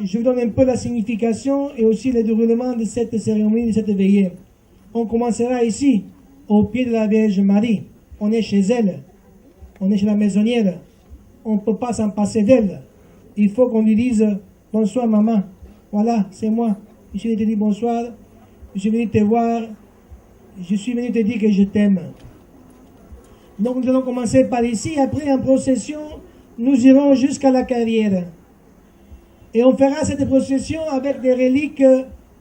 je vous donne un peu la signification et aussi le déroulement de cette cérémonie, de cette veillée. On commencera ici, au pied de la Vierge Marie. On est chez elle. On est chez la maisonnière. On ne peut pas s'en passer d'elle. Il faut qu'on lui dise « Bonsoir maman, voilà, c'est moi. Je suis venu te dire bonsoir. Je suis venu te voir. Je suis venu te dire que je t'aime. » Donc nous allons commencer par ici. Après, en procession, nous irons jusqu'à la carrière. Et on fera cette procession avec des reliques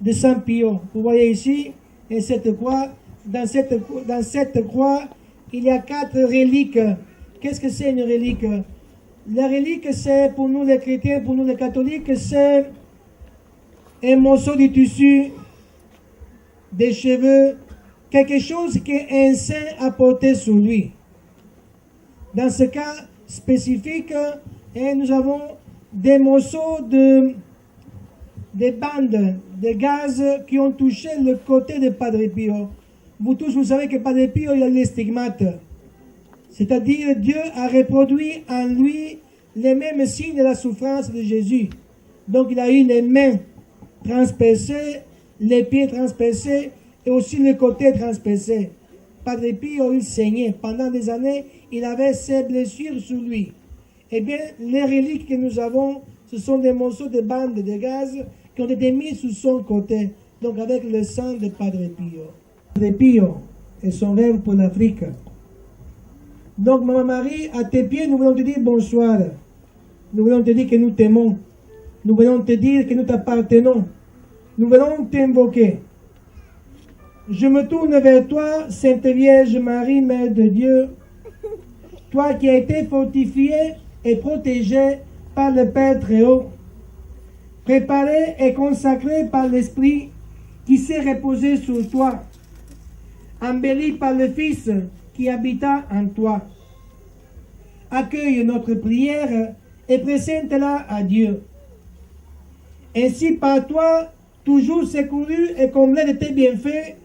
de Saint Pio. Vous voyez ici, et cette croix. Dans cette croix, il y a 4 reliques. Qu'est-ce que c'est une relique? La relique, c'est pour nous les chrétiens, pour nous les catholiques, c'est un morceau de tissu, des cheveux, quelque chose qu'un saint a porté sur lui. Dans ce cas spécifique, nous avons des morceaux de bandes de gaz qui ont touché le côté de Padre Pio. Vous tous, vous savez que Padre Pio, il a les stigmates. C'est-à-dire, Dieu a reproduit en lui les mêmes signes de la souffrance de Jésus. Donc, il a eu les mains transpercées, les pieds transpercés et aussi le côté transpercé. Padre Pio, il saignait. Pendant des années, il avait ces blessures sur lui. Eh bien, les reliques que nous avons, ce sont des morceaux de bandes de gaz qui ont été mis sur son côté. Donc, avec le sang de Padre Pio. Padre Pio et son rêve pour l'Afrique. Donc, Maman Marie, à tes pieds, nous voulons te dire bonsoir. Nous voulons te dire que nous t'aimons. Nous voulons te dire que nous t'appartenons. Nous voulons t'invoquer. Je me tourne vers toi, Sainte Vierge Marie, Mère de Dieu, toi qui as été fortifiée et protégée par le Père Très-Haut, préparée et consacrée par l'Esprit qui s'est reposé sur toi, embellie par le Fils qui habita en toi. Accueille notre prière et présente-la à Dieu. Ainsi par toi, toujours secouru et comblé de tes bienfaits,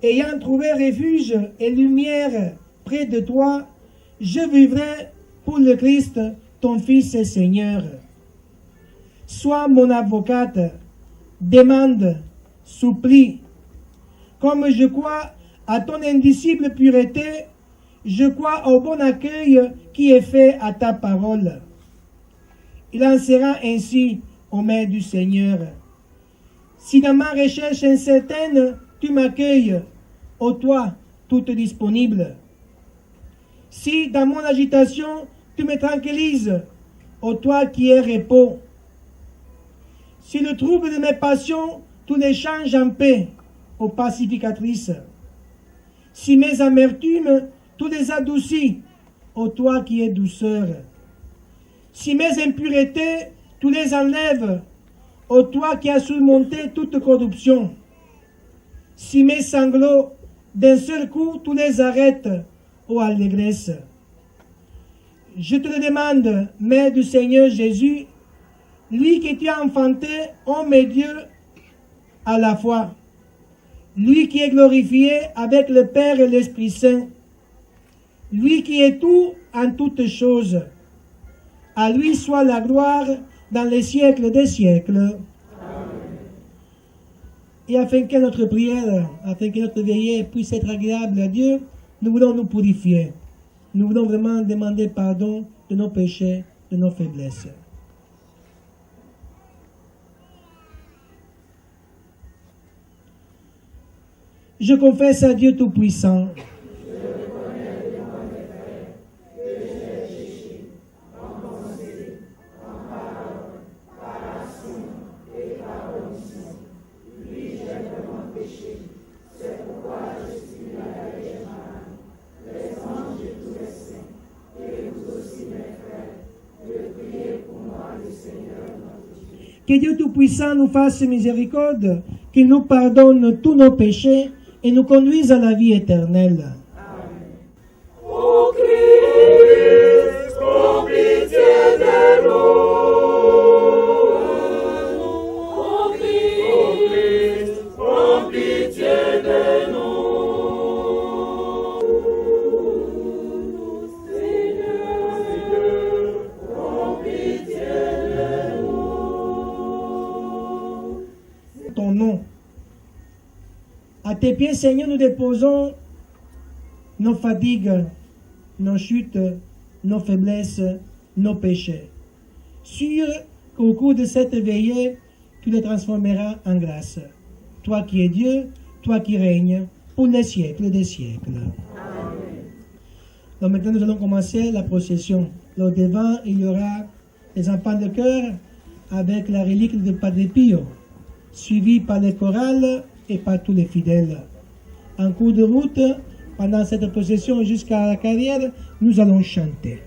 ayant trouvé refuge et lumière près de toi, je vivrai pour le Christ, ton Fils et Seigneur. Sois mon avocate, demande, supplie. Comme je crois à ton indicible pureté, je crois au bon accueil qui est fait à ta parole. Il en sera ainsi, ô Mère du Seigneur. Si dans ma recherche incertaine, tu m'accueilles, ô toi, toute disponible. Si dans mon agitation, tu me tranquillises, ô toi qui es repos. Si le trouble de mes passions, tu les changes en paix, ô pacificatrice. Si mes amertumes, tu les adoucis, ô toi qui es douceur. Si mes impuretés, tu les enlèves, ô toi qui as surmonté toute corruption. Si mes sanglots, d'un seul coup, tu les arrêtes, ô allégresse. Je te le demande, Mère du Seigneur Jésus, lui que tu as enfanté, homme et Dieu, à la fois. Lui qui est glorifié avec le Père et l'Esprit Saint. Lui qui est tout en toutes choses. À lui soit la gloire dans les siècles des siècles. Amen. Et afin que notre prière, afin que notre veillée puisse être agréable à Dieu, nous voulons nous purifier. Nous voulons vraiment demander pardon de nos péchés, de nos faiblesses. Je confesse à Dieu Tout-Puissant. Que Dieu Tout-Puissant nous fasse miséricorde, qu'il nous pardonne tous nos péchés et nous conduise à la vie éternelle. Amen. Ô Christ, ô pitié de nous. Ô Christ, ô pitié de nous. Seigneur, ô pitié de nous. ton nom. À tes pieds, Seigneur, nous déposons nos fatigues, nos chutes, nos faiblesses, nos péchés. Sûr qu'au cours de cette veillée, tu les transformeras en grâce. Toi qui es Dieu, toi qui règnes pour les siècles des siècles. Amen. Donc maintenant, nous allons commencer la procession. Là, devant, il y aura les enfants de chœur avec la relique de Padre Pio, suivi par les chorales et par tous les fidèles. En cours de route, pendant cette procession jusqu'à la carrière, nous allons chanter.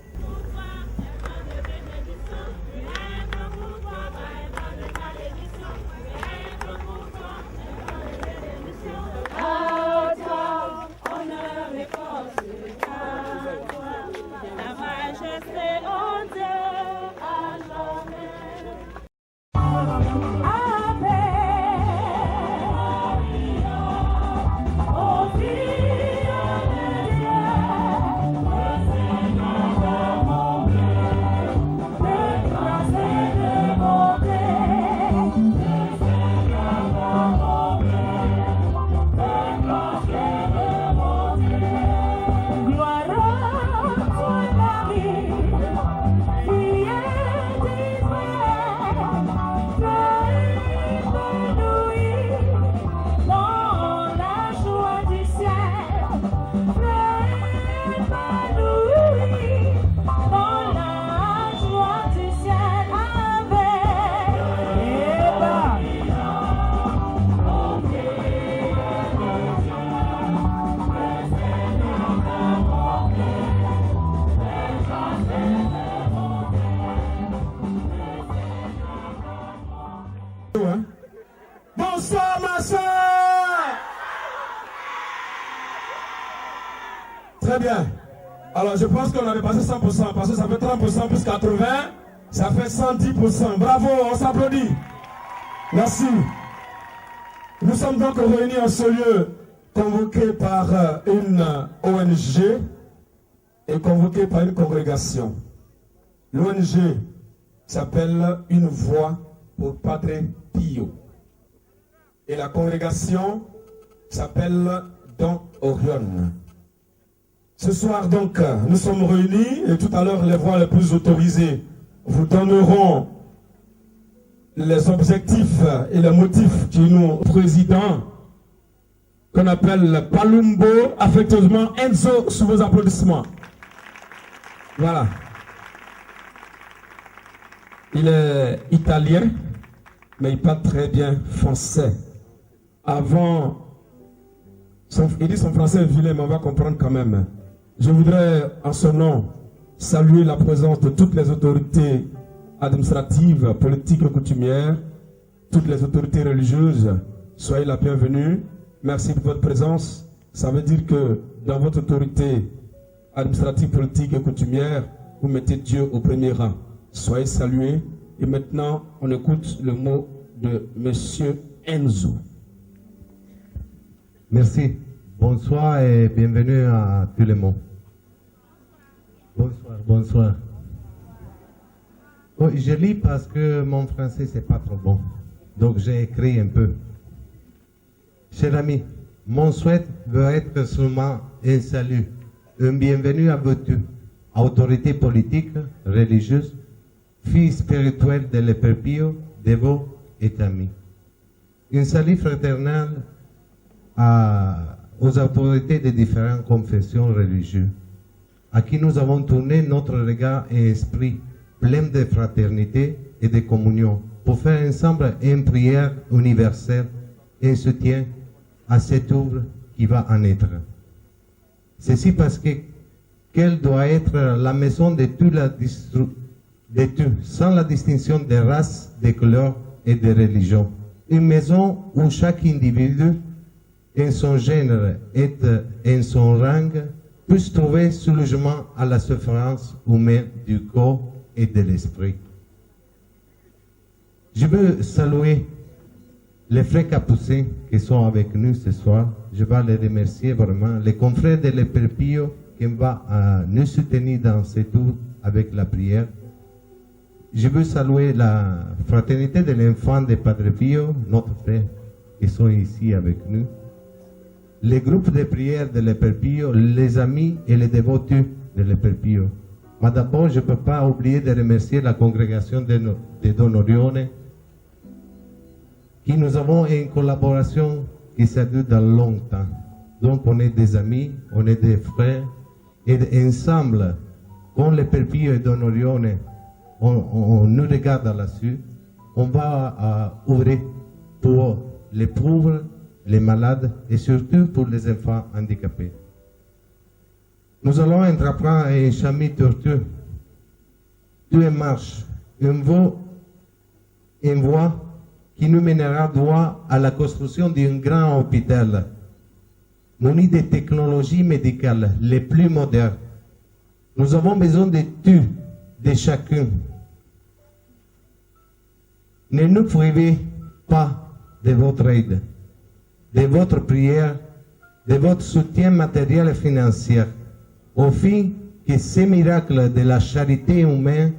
Bonsoir ma soeur. Très bien. Alors je pense qu'on avait passé 100% parce que ça fait 30% plus 80, ça fait 110%. Bravo, on s'applaudit. Merci. Nous sommes donc réunis en ce lieu convoqué par une ONG et convoqué par une congrégation. L'ONG s'appelle Une Voix pour Padre Pio. Et la congrégation s'appelle Don Orion. Ce soir donc, nous sommes réunis et tout à l'heure les voix les plus autorisées vous donneront les objectifs et les motifs du nous président qu'on appelle Palumbo, affectueusement Enzo, sous vos applaudissements. Voilà. Il est italien, mais il parle très bien français. Avant, il dit son français est vilain, mais on va comprendre quand même. Je voudrais, en son nom, saluer la présence de toutes les autorités administratives, politiques et coutumières, toutes les autorités religieuses. Soyez la bienvenue. Merci de votre présence. Ça veut dire que dans votre autorité administrative, politique et coutumière, vous mettez Dieu au premier rang. Soyez salués. Et maintenant, on écoute le mot de Monsieur Enzo. Merci. Bonsoir et bienvenue à tout le monde. Bonsoir, bonsoir. Oh, je lis parce que mon français c'est pas trop bon. Donc j'ai écrit un peu. Chers amis, mon souhait veut être seulement un salut, un bienvenue à vous tous, autorités politiques, religieuses, filles spirituelles de l'Esprit Pio, dévots et amis. Un salut fraternel aux autorités des différentes confessions religieuses, à qui nous avons tourné notre regard et esprit plein de fraternité et de communion pour faire ensemble une prière universelle et un soutien à cette œuvre qui va en être. Ceci parce qu'elle doit être la maison de tout, sans la distinction des races, des couleurs et des religions. Une maison où chaque individu, en son genre et en son rang, puisse trouver soulagement à la souffrance humaine du corps et de l'esprit. Je veux saluer les frères capucins qui sont avec nous ce soir. Je vais les remercier vraiment. Les confrères de l'Esprit Pio qui vont nous soutenir dans ce tour avec la prière. Je veux saluer la fraternité de l'enfant de Padre Pio, notre frère qui sont ici avec nous, les groupes de prière de l'Eperpio, les amis et les dévotus de l'Eperpio. Mais d'abord, je ne peux pas oublier de remercier la congrégation de Donorione, qui nous avons une collaboration qui ça dure dans longtemps. Donc, on est des amis, on est des frères, et ensemble, quand l'Eperpio et Donorione, on nous regarde là-dessus, on va ouvrir pour les pauvres, les malades et surtout pour les enfants handicapés. Nous allons entreprendre un chemin tortueux, une marche, une voie qui nous mènera droit à la construction d'un grand hôpital, muni de technologies médicales les plus modernes. Nous avons besoin de tout, de chacun. Ne nous privez pas de votre aide, de votre prière, de votre soutien matériel et financier, au fin que ces miracles de la charité humaine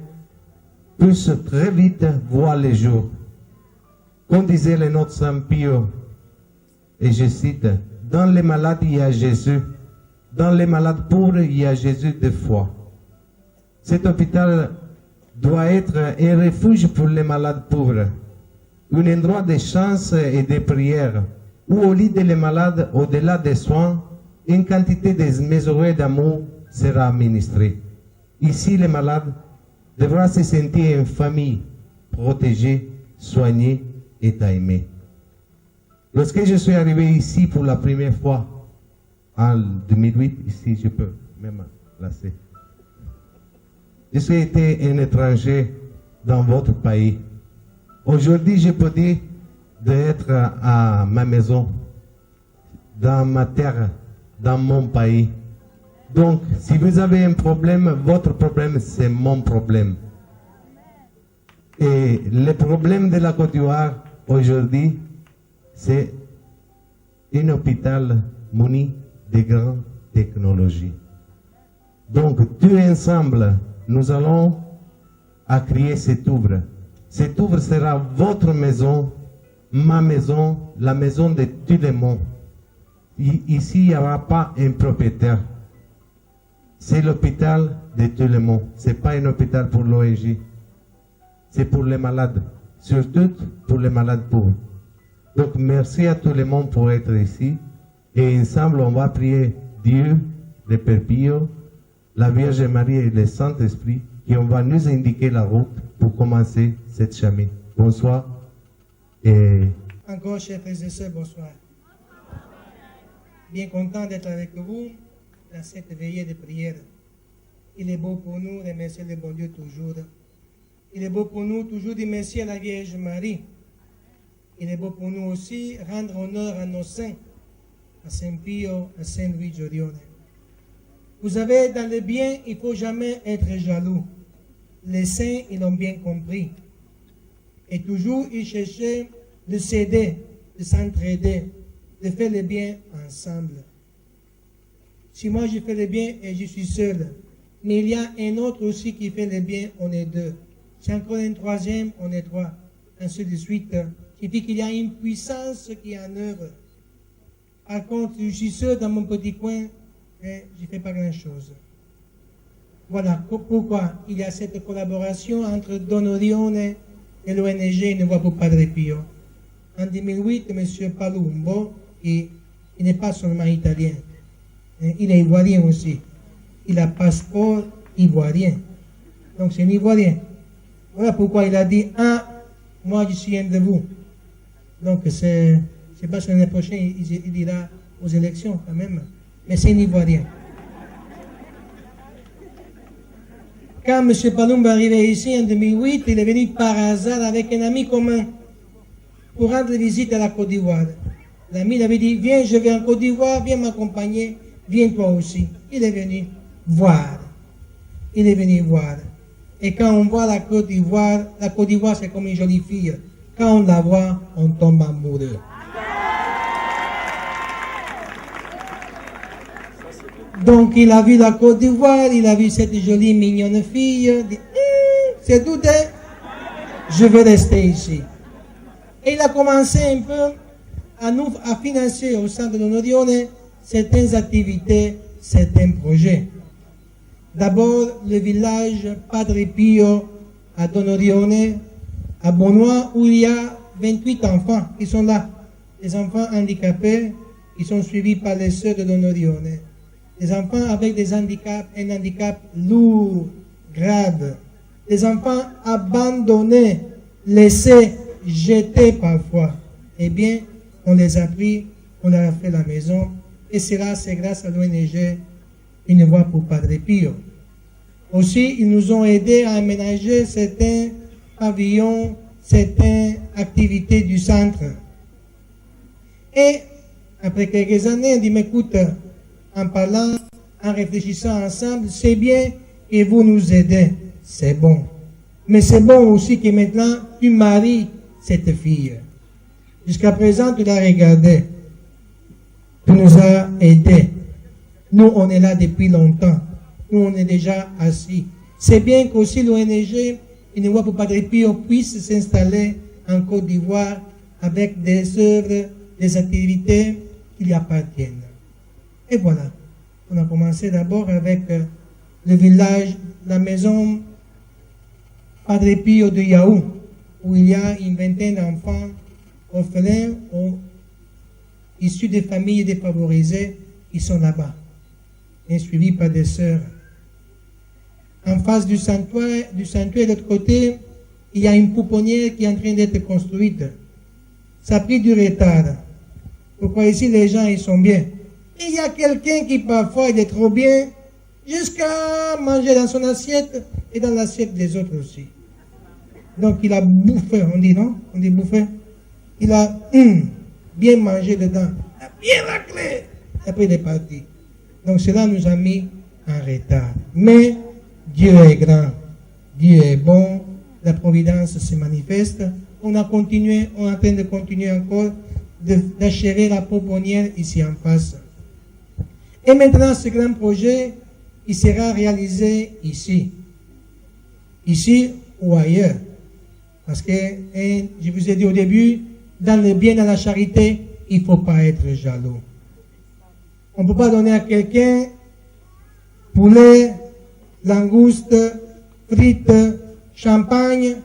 puissent très vite voir le jour. Comme disait le Notre Saint Pio, et je cite, « Dans les malades, il y a Jésus. Dans les malades pauvres, il y a Jésus de foi. » Cet hôpital doit être un refuge pour les malades pauvres, un endroit de chance et de prière, où au lit des malades, au-delà des soins, une quantité démesurée d'amour sera administrée. Ici, les malades devront se sentir en famille, protégés, soignés et aimés. Lorsque je suis arrivé ici pour la première fois, en 2008, ici je peux même placer, je suis été un étranger dans votre pays. Aujourd'hui, je peux dire d'être à ma maison, dans ma terre, dans mon pays. Donc, si vous avez un problème, votre problème, c'est mon problème. Et le problème de la Côte d'Ivoire, aujourd'hui, c'est un hôpital muni de grandes technologies. Donc, tous ensemble, nous allons créer cette œuvre. Cette œuvre sera votre maison, ma maison, la maison de tout le monde. Ici, il n'y aura pas un propriétaire. C'est l'hôpital de tout le monde. Ce n'est pas un hôpital pour l'ONG. C'est pour les malades, surtout pour les malades pauvres. Donc, merci à tout le monde pour être ici. Et ensemble, on va prier Dieu, le Père Pio, la Vierge Marie et le Saint-Esprit, qui va nous indiquer la route pour commencer cette chemin. Bonsoir. Et Encore, chers frères et sœurs, bonsoir. Bien content d'être avec vous dans cette veillée de prière. Il est beau pour nous de remercier le bon Dieu toujours. Il est beau pour nous toujours de remercier la Vierge Marie. Il est beau pour nous aussi rendre honneur à nos saints, à Saint Pio, à Saint Louis Giorione. Vous savez, dans le bien, il ne faut jamais être jaloux. Les saints, ils l'ont bien compris. Et toujours, ils cherchaient de s'aider, de s'entraider, de faire le bien ensemble. Si moi je fais le bien et je suis seul, mais il y a un autre aussi qui fait le bien, on est deux. C'est encore un troisième, on est trois. Ainsi de suite. Qui dit qu'il y a une puissance qui est en œuvre. Par contre, je suis seul dans mon petit coin et je ne fais pas grand-chose. Voilà pourquoi il y a cette collaboration entre Donorione et l'ONG Une Voix pour Padre Pio. En 2008, M. Palumbo, il n'est pas seulement italien, il est ivoirien aussi. Il a passeport ivoirien. Donc c'est un ivoirien. Voilà pourquoi il a dit, moi je suis un de vous. Donc c'est pas sur l'année prochaine, il ira aux élections quand même. Mais c'est un ivoirien. Quand M. Palumbo est arrivé ici en 2008, il est venu par hasard avec un ami commun pour rendre visite à la Côte d'Ivoire. L'ami lui avait dit, viens, je vais en Côte d'Ivoire, viens m'accompagner, viens toi aussi. Il est venu voir. Il est venu voir. Et quand on voit la Côte d'Ivoire c'est comme une jolie fille. Quand on la voit, on tombe amoureux. Donc il a vu la Côte d'Ivoire, il a vu cette jolie mignonne fille, il dit, c'est tout, je vais rester ici. Et il a commencé un peu à financer au sein de l'Onorione certaines activités, certains projets. D'abord, le village Padre Pio à Donorione, à Bonois, où il y a 28 enfants qui sont là. Des enfants handicapés qui sont suivis par les sœurs de Donorione. Des enfants avec des handicaps, un handicap lourd, grave. Des enfants abandonnés, laissés, jetés parfois. Eh bien, on les a pris, on leur a fait la maison. Et cela, c'est grâce à l'ONG Une Voix pour Padre Pio. Aussi, ils nous ont aidés à aménager certains pavillons, certaines activités du centre. Et après quelques années, on dit, mais écoute, en parlant, en réfléchissant ensemble, c'est bien que vous nous aidez, c'est bon. Mais c'est bon aussi que maintenant, tu maries cette fille. Jusqu'à présent, tu l'as regardée. Tu nous as aidés. Nous, on est là depuis longtemps. Nous, on est déjà assis. C'est bien qu'aussi l'ONG Une Voix pour Padre Pio puisse s'installer en Côte d'Ivoire avec des œuvres, des activités qui lui appartiennent. Et voilà. On a commencé d'abord avec le village, la maison Padre Pio de Yaou, où il y a une vingtaine d'enfants orphelins issus des familles défavorisées qui sont là-bas, et suivis par des sœurs. En face du sanctuaire, de l'autre côté, il y a une pouponnière qui est en train d'être construite. Ça a pris du retard. Pourquoi ici les gens ils sont bien? Et il y a quelqu'un qui parfois il est trop bien, jusqu'à manger dans son assiette et dans l'assiette des autres aussi. Donc il a bouffé, on dit non? On dit bouffé. Il a bien mangé dedans, il a bien raclé. Et après il est parti. Donc cela nous a mis en retard. Mais Dieu est grand, Dieu est bon, la providence se manifeste. On a continué, on est en train de continuer encore d'achever la pouponnière ici en face. Et maintenant, ce grand projet, il sera réalisé ici. Ici ou ailleurs. Parce que, je vous ai dit au début, dans le bien, dans la charité, il ne faut pas être jaloux. On ne peut pas donner à quelqu'un poulet, langouste, frites, champagne,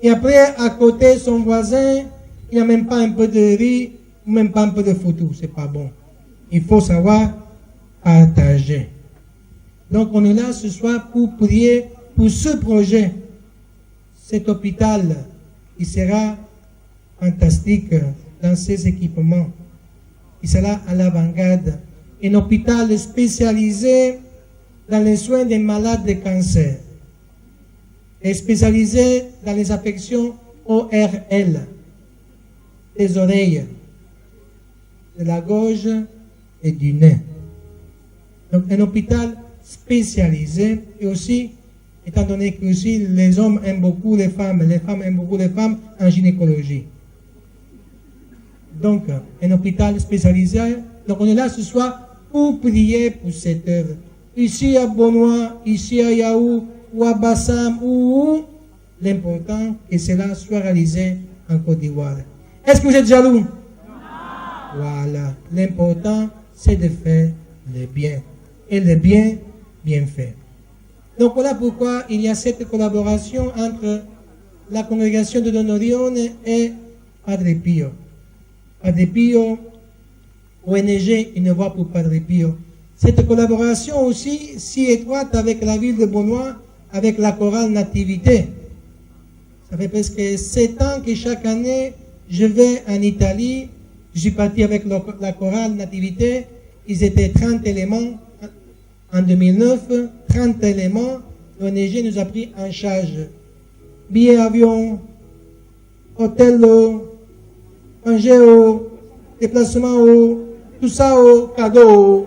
et après, à côté, son voisin, il n'y a même pas un peu de riz, même pas un peu de foutou. C'est pas bon. Il faut savoir partager. Donc, on est là ce soir pour prier pour ce projet. Cet hôpital, il sera fantastique dans ses équipements. Il sera à l'avant-garde. Un hôpital spécialisé dans les soins des malades de cancer et spécialisé dans les affections ORL, des oreilles, de la gorge et du nez. Donc un hôpital spécialisé et aussi, étant donné que aussi les hommes aiment beaucoup les femmes aiment beaucoup les femmes en gynécologie. Donc un hôpital spécialisé. Donc on est là ce soir pour prier pour cette œuvre. Ici à Bonois, ici à Yaou, ou à Bassam, ou l'important que cela soit réalisé en Côte d'Ivoire. Est-ce que vous êtes jaloux? Non. Voilà. L'important, c'est de faire le bien. Et le bien, bien fait. Donc voilà pourquoi il y a cette collaboration entre la congrégation de Donorione et Padre Pio. Padre Pio, ONG Une Voix pour Padre Pio. Cette collaboration aussi si étroite avec la ville de Bonois, avec la chorale Nativité. Ça fait presque 7 ans que chaque année, je vais en Italie. Je suis parti avec la chorale Nativité. Ils étaient 30 éléments en 2009. 30 éléments. L'ONG nous a pris en charge. Billets avion, hôtel, manger, déplacement, tout ça, cadeau.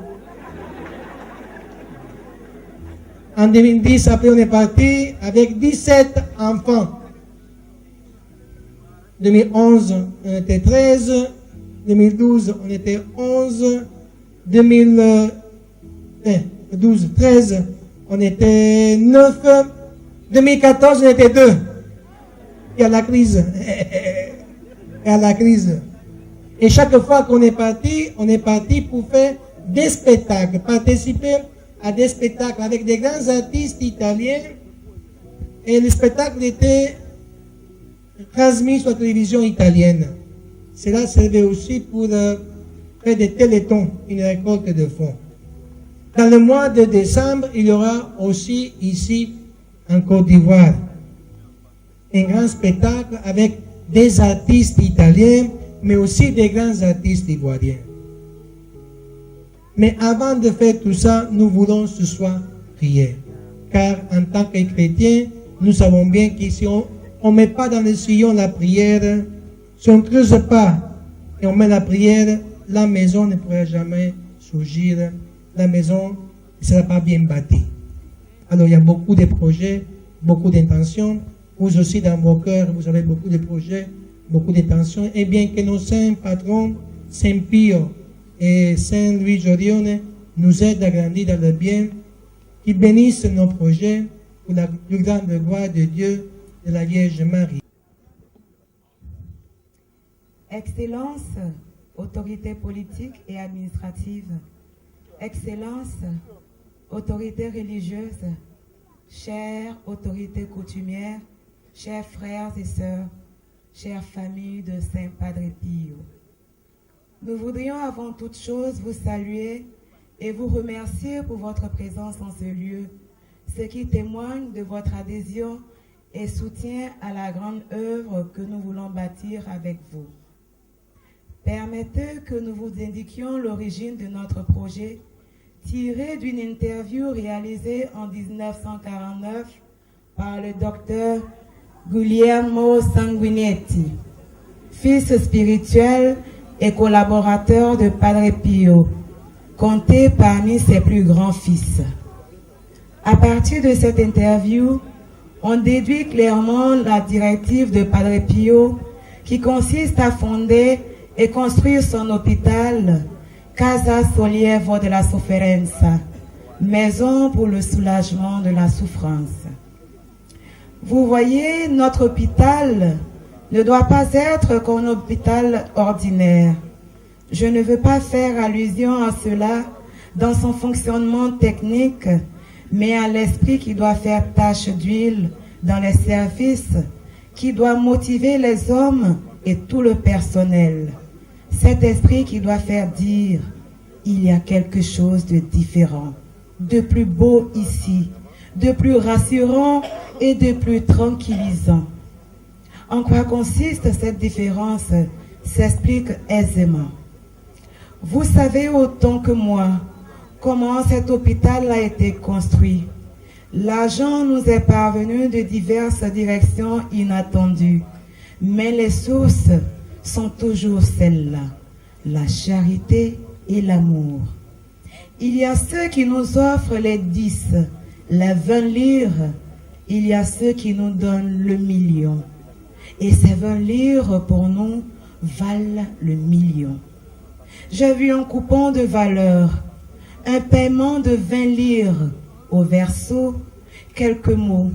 En 2010, après, on est parti avec 17 enfants. 2011, on était 13. 2012, on était 11. 2012, 13, on était 9. 2014, on était 2. Il y a la crise. Il y a la crise. Et chaque fois qu'on est parti pour faire des spectacles, participer à des spectacles avec des grands artistes italiens. Et le spectacle était transmis sur la télévision italienne. Cela servait aussi pour faire des télétons, une récolte de fonds. Dans le mois de décembre, il y aura aussi ici, en Côte d'Ivoire, un grand spectacle avec des artistes italiens, mais aussi des grands artistes ivoiriens. Mais avant de faire tout ça, nous voulons ce soir prier. Car en tant que chrétiens, nous savons bien qu'ici, on ne met pas dans le sillon la prière. Si on ne creuse pas et on met la prière, la maison ne pourra jamais surgir. La maison ne sera pas bien bâtie. Alors il y a beaucoup de projets, beaucoup d'intentions. Vous aussi dans vos cœurs, vous avez beaucoup de projets, beaucoup d'intentions. Et bien que nos saints patrons, Saint Pio et Saint Louis Jorione, nous aident à grandir dans le bien, qu'ils bénissent nos projets pour la plus grande gloire de Dieu, de la Vierge Marie. Excellence, autorité politique et administrative. Excellence, autorité religieuse, chère autorité coutumière, chers frères et sœurs, chère famille de Saint Padre Pio. Nous voudrions avant toute chose vous saluer et vous remercier pour votre présence en ce lieu, ce qui témoigne de votre adhésion et soutien à la grande œuvre que nous voulons bâtir avec vous. Permettez que nous vous indiquions l'origine de notre projet, tiré d'une interview réalisée en 1949 par le docteur Guglielmo Sanguinetti, fils spirituel et collaborateur de Padre Pio, compté parmi ses plus grands fils. À partir de cette interview, on déduit clairement la directive de Padre Pio qui consiste à fonder et construire son hôpital Casa Sollievo della Sofferenza, maison pour le soulagement de la souffrance. Vous voyez, notre hôpital ne doit pas être qu'un hôpital ordinaire. Je ne veux pas faire allusion à cela dans son fonctionnement technique, mais à l'esprit qui doit faire tache d'huile dans les services, qui doit motiver les hommes et tout le personnel. Cet esprit qui doit faire dire, il y a quelque chose de différent, de plus beau ici, de plus rassurant et de plus tranquillisant. En quoi consiste cette différence s'explique aisément. Vous savez autant que moi comment cet hôpital a été construit. L'argent nous est parvenu de diverses directions inattendues, mais les sources sont toujours celles-là, la charité et l'amour. Il y a ceux qui nous offrent les 10, les 20 livres, il y a ceux qui nous donnent le million. Et ces 20 livres pour nous valent le million. J'ai vu un coupon de valeur, un paiement de 20 livres, au verso, quelques mots.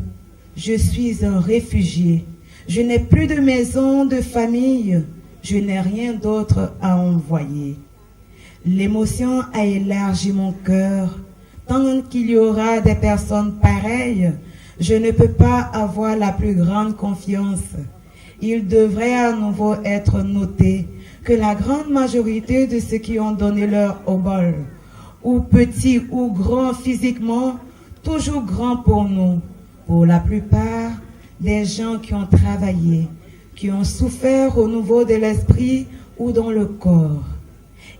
Je suis un réfugié. Je n'ai plus de maison, de famille. Je n'ai rien d'autre à envoyer. L'émotion a élargi mon cœur. Tant qu'il y aura des personnes pareilles, je ne peux pas avoir la plus grande confiance. Il devrait à nouveau être noté que la grande majorité de ceux qui ont donné leur obol, ou petits ou grands physiquement, toujours grands pour nous, pour la plupart, des gens qui ont travaillé, qui ont souffert au niveau de l'esprit ou dans le corps.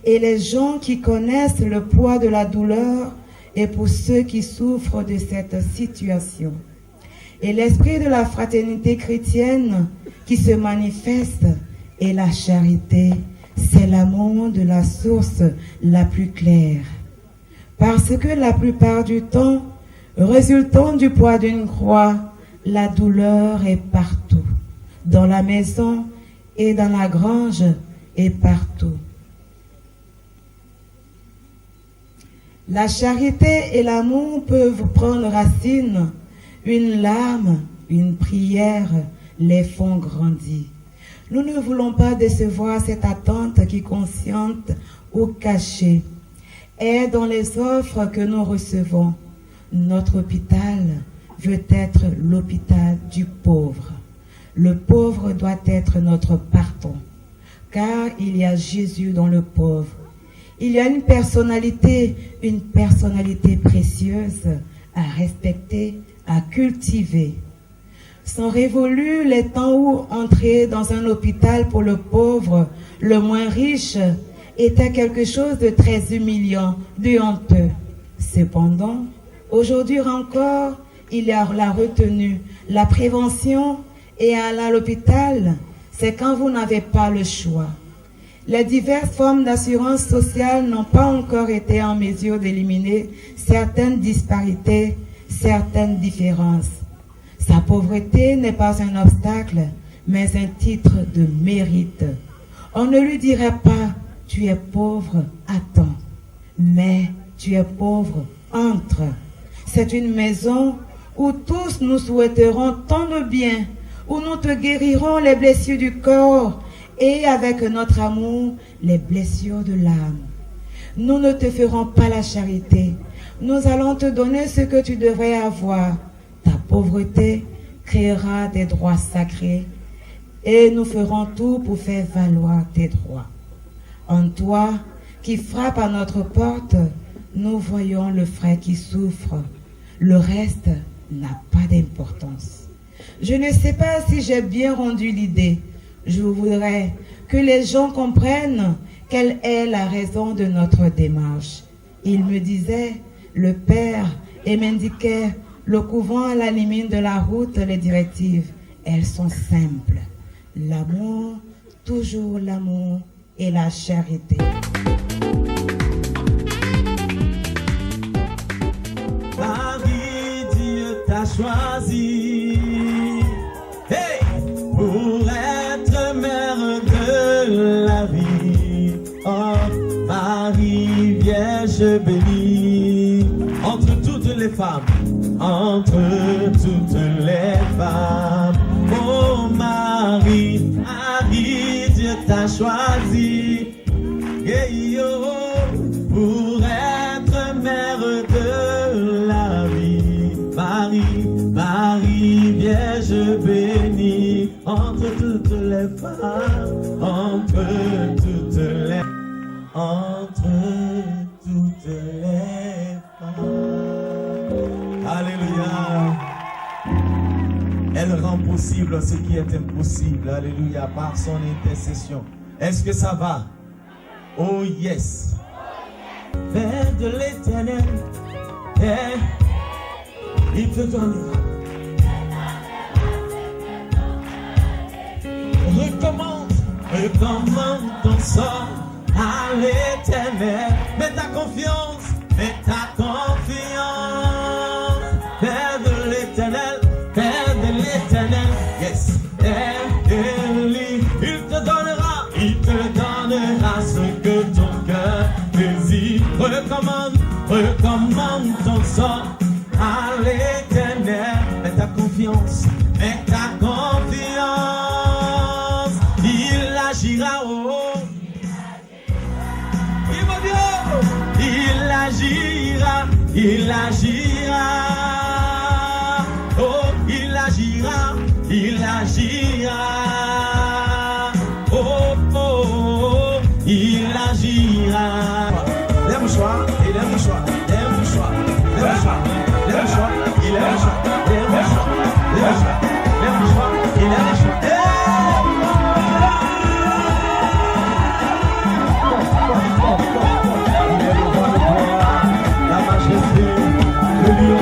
Et les gens qui connaissent le poids de la douleur et pour ceux qui souffrent de cette situation. Et l'esprit de la fraternité chrétienne qui se manifeste est la charité, c'est l'amour de la source la plus claire. Parce que la plupart du temps, résultant du poids d'une croix, la douleur est partout, dans la maison et dans la grange et partout. La charité et l'amour peuvent prendre racine. Une larme, une prière les font grandir. Nous ne voulons pas décevoir cette attente qui consciente ou cachée est dans les offres que nous recevons. Notre hôpital veut être l'hôpital du pauvre. Le pauvre doit être notre pardon, car il y a Jésus dans le pauvre. Il y a une personnalité précieuse à respecter, à cultiver. Sont révolus les temps où entrer dans un hôpital pour le pauvre, le moins riche, était quelque chose de très humiliant, de honteux. Cependant, aujourd'hui encore, il y a la retenue, la prévention et aller à l'hôpital, c'est quand vous n'avez pas le choix. Les diverses formes d'assurance sociale n'ont pas encore été en mesure d'éliminer certaines disparités, certaines différences. Sa pauvreté n'est pas un obstacle, mais un titre de mérite. On ne lui dirait pas « tu es pauvre, attends », mais « tu es pauvre, entre ». C'est une maison où tous nous souhaiterons tant de bien, où nous te guérirons les blessures du corps et avec notre amour, les blessures de l'âme. Nous ne te ferons pas la charité. Nous allons te donner ce que tu devrais avoir. Ta pauvreté créera des droits sacrés et nous ferons tout pour faire valoir tes droits. En toi, qui frappe à notre porte, nous voyons le frère qui souffre. Le reste n'a pas d'importance. Je ne sais pas si j'ai bien rendu l'idée. Je voudrais que les gens comprennent quelle est la raison de notre démarche. Il me disait, le père, et m'indiquait le couvent à la limite de la route, les directives. Elles sont simples. L'amour, toujours l'amour et la charité. Marie, Dieu t'a choisi, hey, pour être mère de la vie. Oh, Marie, Vierge bénie, entre toutes les femmes, entre toutes les femmes. Oh, Marie, Marie, Dieu t'a choisi, hey, oh, pour être mère de la vie. Marie, Marie, Vierge bénie, entre toutes les femmes, entre toutes les femmes. Alléluia. Elle rend possible ce qui est impossible. Alléluia, par son intercession. Est-ce que ça va? Oh yes. Vers de l'éternel, hey, il te donnera. Recommande ton sort à l'éternel. Mets ta confiance, vers de l'éternel, yes. Et il te donnera ce que ton cœur désire. Recommande ton sort à l'éternel. Mets ta confiance, il agira, oh, il agira, oh, il agira, oh, oh, il agira. Les mouchoirs, il est mouchoir, les mouchoirs, les mouchoirs, les mouchoirs, il est mouchoir, les mouchoirs, les mouchoirs, les mouchoirs, il est mouchoir. La majesté de Dieu.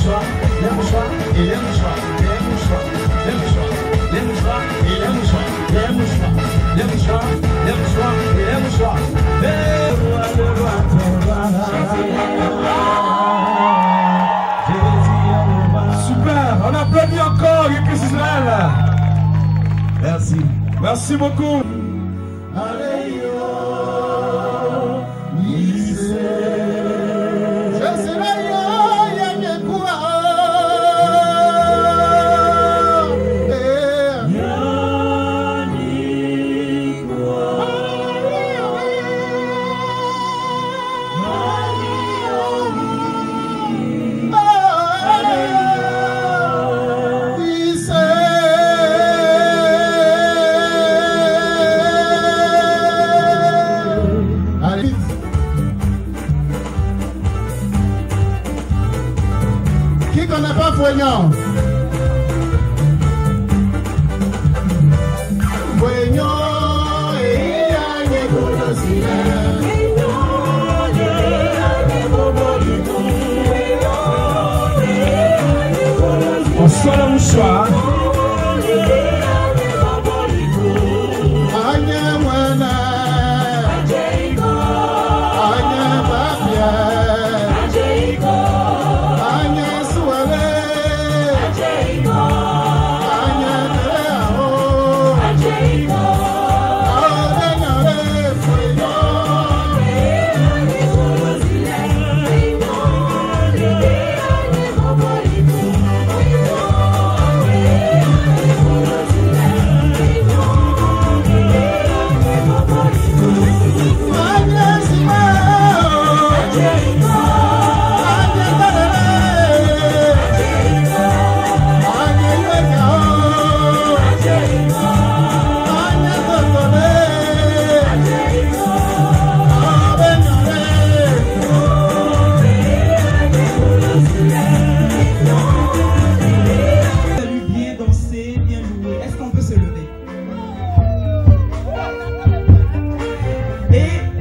mouchoirs, les mouchoirs, et les mouchoirs, les mouchoirs, les mouchoirs, les mouchoirs, et les mouchoirs, les mouchoirs, les mouchoirs, les mouchoirs, et les mouchoirs. Le roi, Super, on applaudit encore Église Israël. merci. Merci beaucoup. Qui connaît pas Fouegnon? Fouegnon et On soit le mouchoir.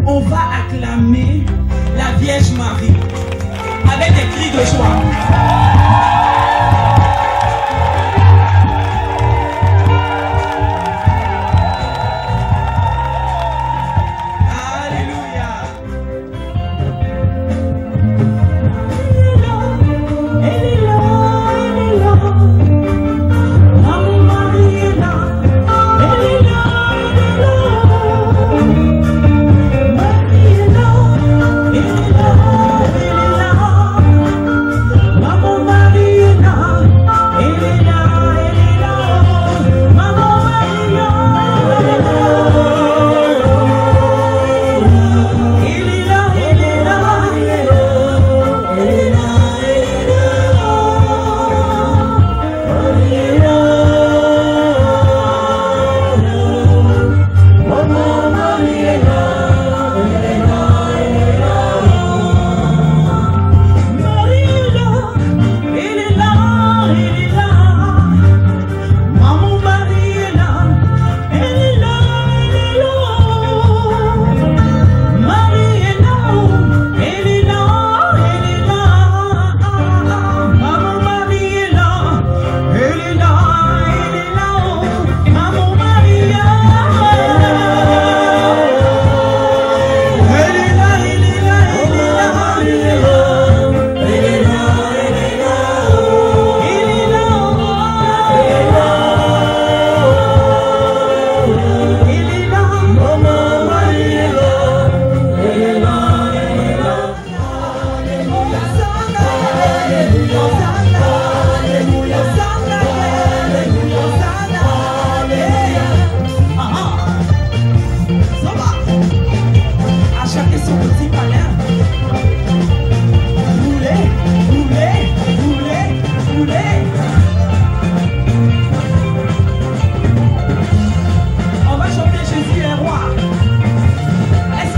On va acclamer la Vierge Marie avec des cris de joie.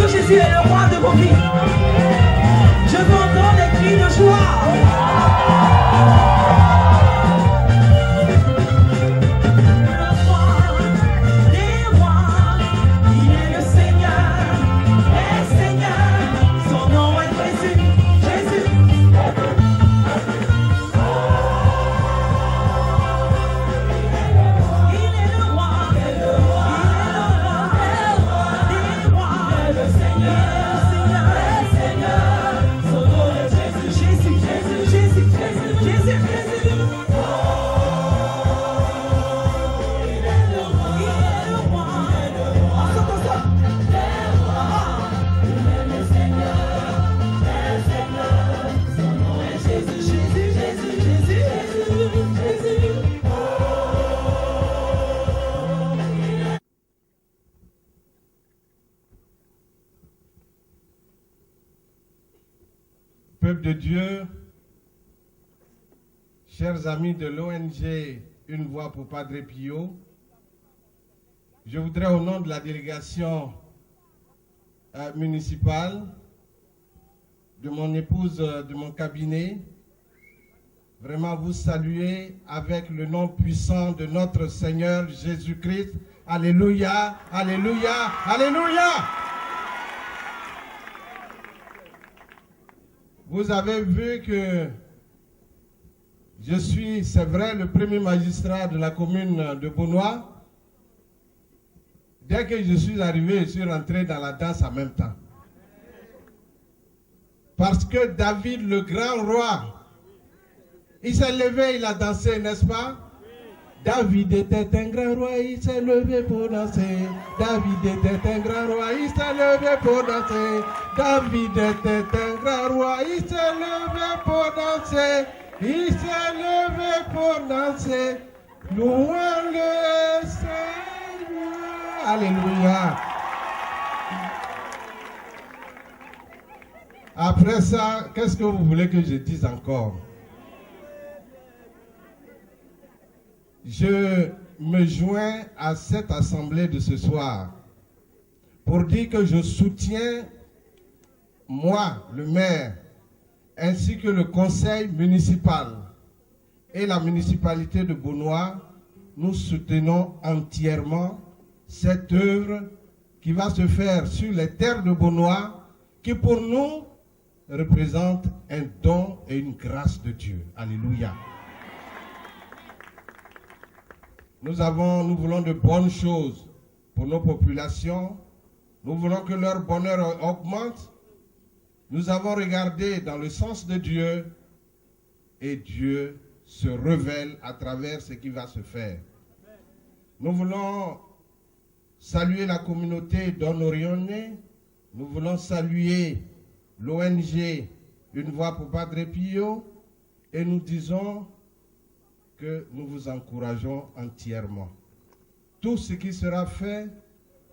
Jésus est le roi de vos vies. Je veux entendre des cris de joie. Peuple de Dieu, chers amis de l'ONG Une Voix pour Padre Pio, je voudrais au nom de la délégation municipale, de mon épouse, de mon cabinet, vraiment vous saluer avec le nom puissant de notre Seigneur Jésus-Christ. Alléluia, alléluia, alléluia. Vous avez vu que je suis, c'est vrai, le premier magistrat de la commune de Beaunois. Dès que je suis arrivé, je suis rentré dans la danse en même temps. Parce que David, le grand roi, il s'est levé, il a dansé, n'est-ce pas? David était un grand roi, il s'est levé pour danser. David était un grand roi, il s'est levé pour danser. David était un grand roi, il s'est levé pour danser. Il s'est levé pour danser. Louons le Seigneur. Alléluia. Après ça, qu'est-ce que vous voulez que je dise encore? Je me joins à cette assemblée de ce soir pour dire que je soutiens, moi, le maire, ainsi que le conseil municipal et la municipalité de Beaunois, nous soutenons entièrement cette œuvre qui va se faire sur les terres de Beaunois, qui pour nous représente un don et une grâce de Dieu. Alléluia. Nous voulons de bonnes choses pour nos populations. Nous voulons que leur bonheur augmente. Nous avons regardé dans le sens de Dieu et Dieu se révèle à travers ce qui va se faire. Nous voulons saluer la communauté d'Onorione. Nous voulons saluer l'ONG Une Voix pour Padre Pio et nous disons que nous vous encourageons entièrement. Tout ce qui sera fait,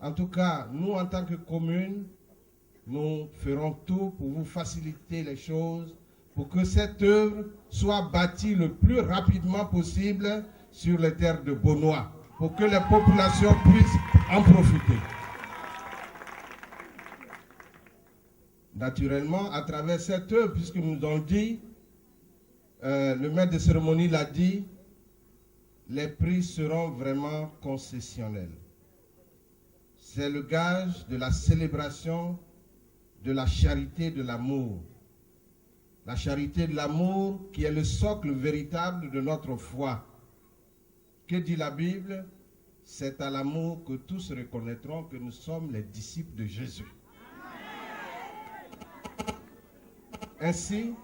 en tout cas, nous en tant que commune, nous ferons tout pour vous faciliter les choses, pour que cette œuvre soit bâtie le plus rapidement possible sur les terres de Beaunois, pour que les populations puissent en profiter. Naturellement, à travers cette œuvre, puisque nous l'avons dit, le maître de cérémonie l'a dit, les prix seront vraiment concessionnels. C'est le gage de la célébration de la charité de l'amour. La charité de l'amour qui est le socle véritable de notre foi. Que dit la Bible? C'est à l'amour que tous reconnaîtront que nous sommes les disciples de Jésus. Ainsi,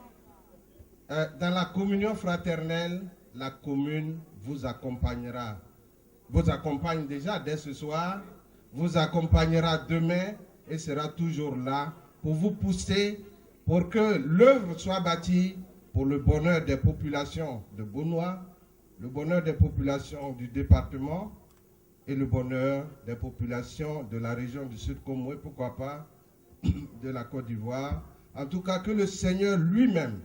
dans la communion fraternelle, la commune vous accompagnera. Vous accompagne déjà dès ce soir, vous accompagnera demain et sera toujours là pour vous pousser pour que l'œuvre soit bâtie pour le bonheur des populations de Beaunois, le bonheur des populations du département et le bonheur des populations de la région du Sud Congo et pourquoi pas de la Côte d'Ivoire. En tout cas, que le Seigneur lui-même,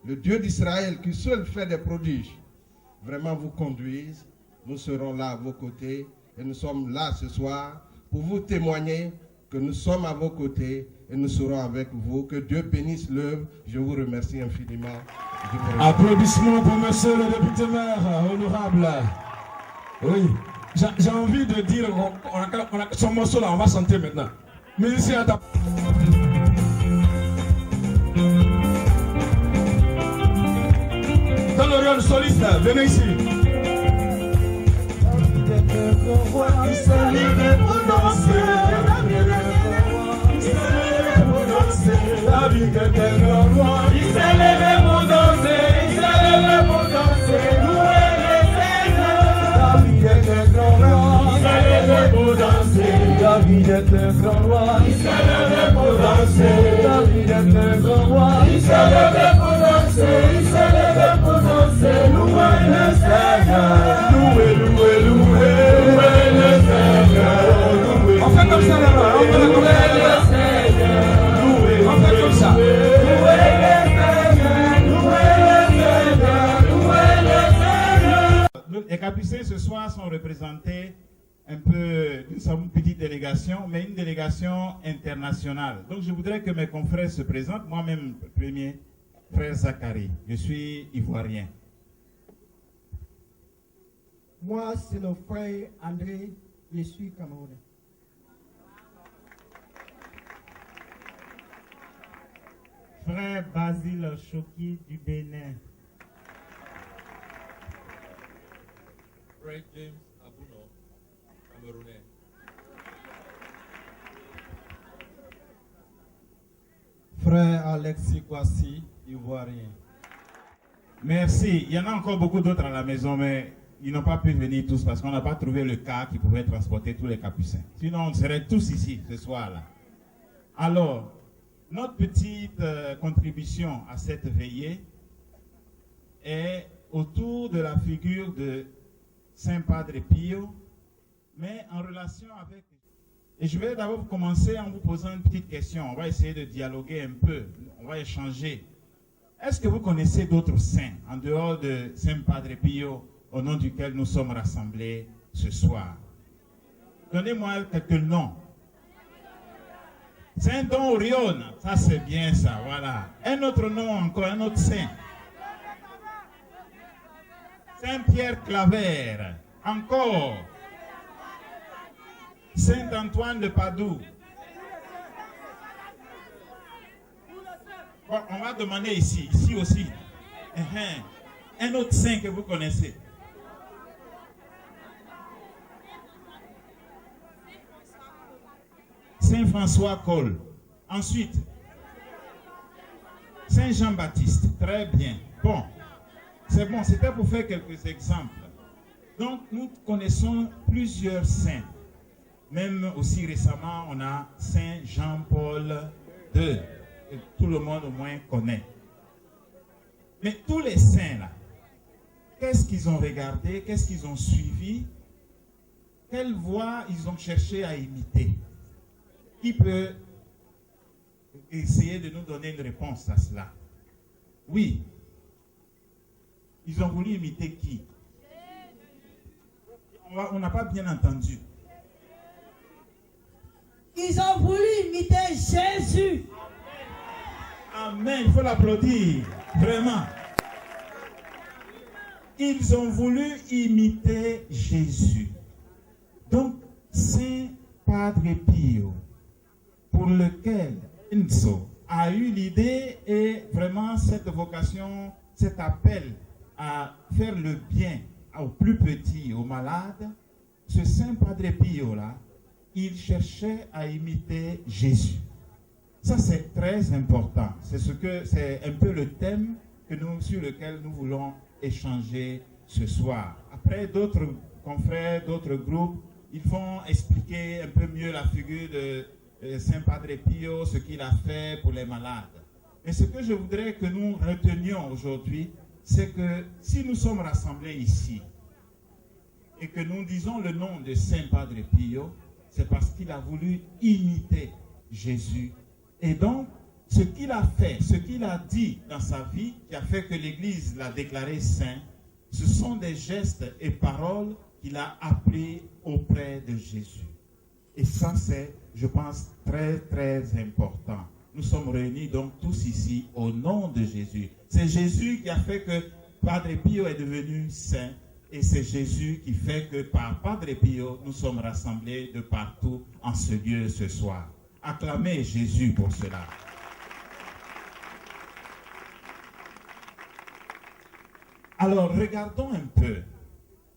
le Dieu d'Israël qui seul fait des prodiges, vraiment vous conduise. Nous serons là à vos côtés et nous sommes là ce soir pour vous témoigner que nous sommes à vos côtés et nous serons avec vous. Que Dieu bénisse l'œuvre. Je vous remercie infiniment. Applaudissements pour monsieur le député maire honorable. Oui, j'ai envie de dire, on a son morceau là, on va chanter maintenant. Musicien, dans le rôle soliste, venez ici. Il s'est levé pour danser. La vie était un grand roi. Il s'est levé pour danser. Il s'est levé pour danser. Louer le Seigneur. La vie est un grand roi. Il s'est levé pour danser. La vie est un grand roi. Il s'est levé pour danser. La vie est un grand roi. Il s'est levé pour danser. Il s'est levé pour danser. Louer le Seigneur. Louer, louer, louer. Louer le Seigneur. On fait comme ça là-bas. On fait comme ça. Louer le Seigneur. On fait comme ça. Louer le Seigneur. capucins ce soir sont représentés un peu, nous sommes une petite délégation, mais une délégation internationale. Donc je voudrais que mes confrères se présentent. Moi-même, premier, frère Zachary, je suis ivoirien. Moi, c'est le frère André, je suis camerounais. Frère Basile Choki du Bénin. Frère James Abuno, camerounais. Frère Alexis Kwasi, ivoirien. Merci. Il y en a encore beaucoup d'autres à la maison, mais ils n'ont pas pu venir tous parce qu'on n'a pas trouvé le car qui pouvait transporter tous les capucins. Sinon, on serait tous ici ce soir-là. Alors, notre petite contribution à cette veillée est autour de la figure de Saint Padre Pio, mais en relation avec... Et je vais d'abord commencer en vous posant une petite question. On va essayer de dialoguer un peu, on va échanger. Est-ce que vous connaissez d'autres saints en dehors de Saint Padre Pio au nom duquel nous sommes rassemblés ce soir? Donnez-moi quelques noms. Saint Don Orione, ça c'est bien ça, voilà. Un autre nom encore, un autre saint. Saint Pierre Claver, encore. Saint Antoine de Padoue. Bon, on va demander ici aussi. Un autre saint que vous connaissez. Saint François Cole. Ensuite, Saint Jean-Baptiste. Très bien. Bon, c'est bon, c'était pour faire quelques exemples. Donc, nous connaissons plusieurs saints. Même aussi récemment, on a Saint Jean-Paul II, que tout le monde au moins connaît. Mais tous les saints là, qu'est-ce qu'ils ont regardé, qu'est-ce qu'ils ont suivi, quelle voie ils ont cherché à imiter? Qui peut essayer de nous donner une réponse à cela? Oui. Ils ont voulu imiter qui? On n'a pas bien entendu. Ils ont voulu imiter Jésus. Amen. Il faut l'applaudir. Vraiment. Ils ont voulu imiter Jésus. Donc, Saint Padre Pio, pour lequel Enzo a eu l'idée et vraiment cette vocation, cet appel à faire le bien aux plus petits, aux malades, ce Saint Padre Pio là, il cherchait à imiter Jésus. Ça c'est très important. C'est un peu le thème sur lequel nous voulons échanger ce soir. Après, d'autres confrères, d'autres groupes, ils vont expliquer un peu mieux la figure de Saint Padre Pio, ce qu'il a fait pour les malades. Mais ce que je voudrais que nous retenions aujourd'hui, c'est que si nous sommes rassemblés ici et que nous disons le nom de Saint Padre Pio, c'est parce qu'il a voulu imiter Jésus. Et donc, ce qu'il a fait, ce qu'il a dit dans sa vie, qui a fait que l'Église l'a déclaré saint, ce sont des gestes et paroles qu'il a appris auprès de Jésus. Et ça, c'est, je pense, très, très important. Nous sommes réunis donc tous ici au nom de Jésus. C'est Jésus qui a fait que Padre Pio est devenu saint. Et c'est Jésus qui fait que par Padre Pio, nous sommes rassemblés de partout en ce lieu ce soir. Acclamez Jésus pour cela. Alors, regardons un peu.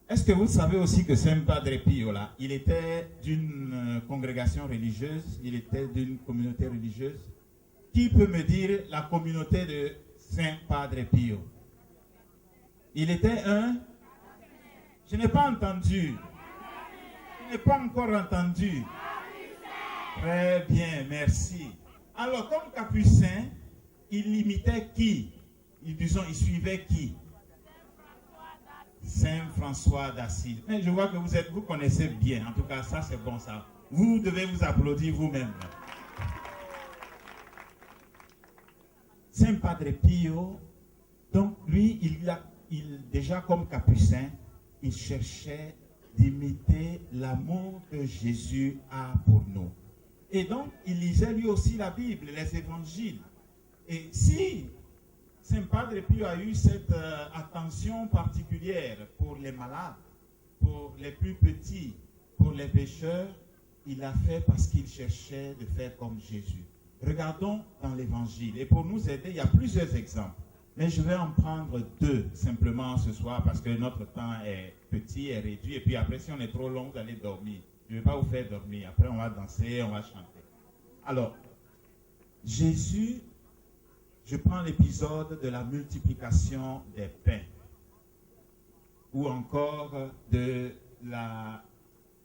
Est-ce que vous savez aussi que Saint Padre Pio, là, il était d'une congrégation religieuse, il était d'une communauté religieuse? Qui peut me dire la communauté de Saint Padre Pio? Il était un... Je n'ai pas entendu. Je n'ai pas encore entendu. Très bien, merci. Alors, comme capucin, il imitait qui? Disons, il suivait qui? Saint François d'Assise. Mais je vois que vous connaissez bien. En tout cas, ça c'est bon ça. Vous devez vous applaudir vous-même. Saint Padre Pio, donc lui, déjà comme capucin, il cherchait d'imiter l'amour que Jésus a pour nous. Et donc, il lisait lui aussi la Bible, les évangiles. Et si Saint Padre Pio a eu cette attention particulière pour les malades, pour les plus petits, pour les pécheurs, il l'a fait parce qu'il cherchait de faire comme Jésus. Regardons dans l'évangile. Et pour nous aider, il y a plusieurs exemples. Mais je vais en prendre 2 simplement ce soir parce que notre temps est petit et réduit. Et puis après, si on est trop long, vous allez dormir. Je ne vais pas vous faire dormir. Après, on va danser, on va chanter. Alors, Jésus, je prends l'épisode de la multiplication des pains ou encore de la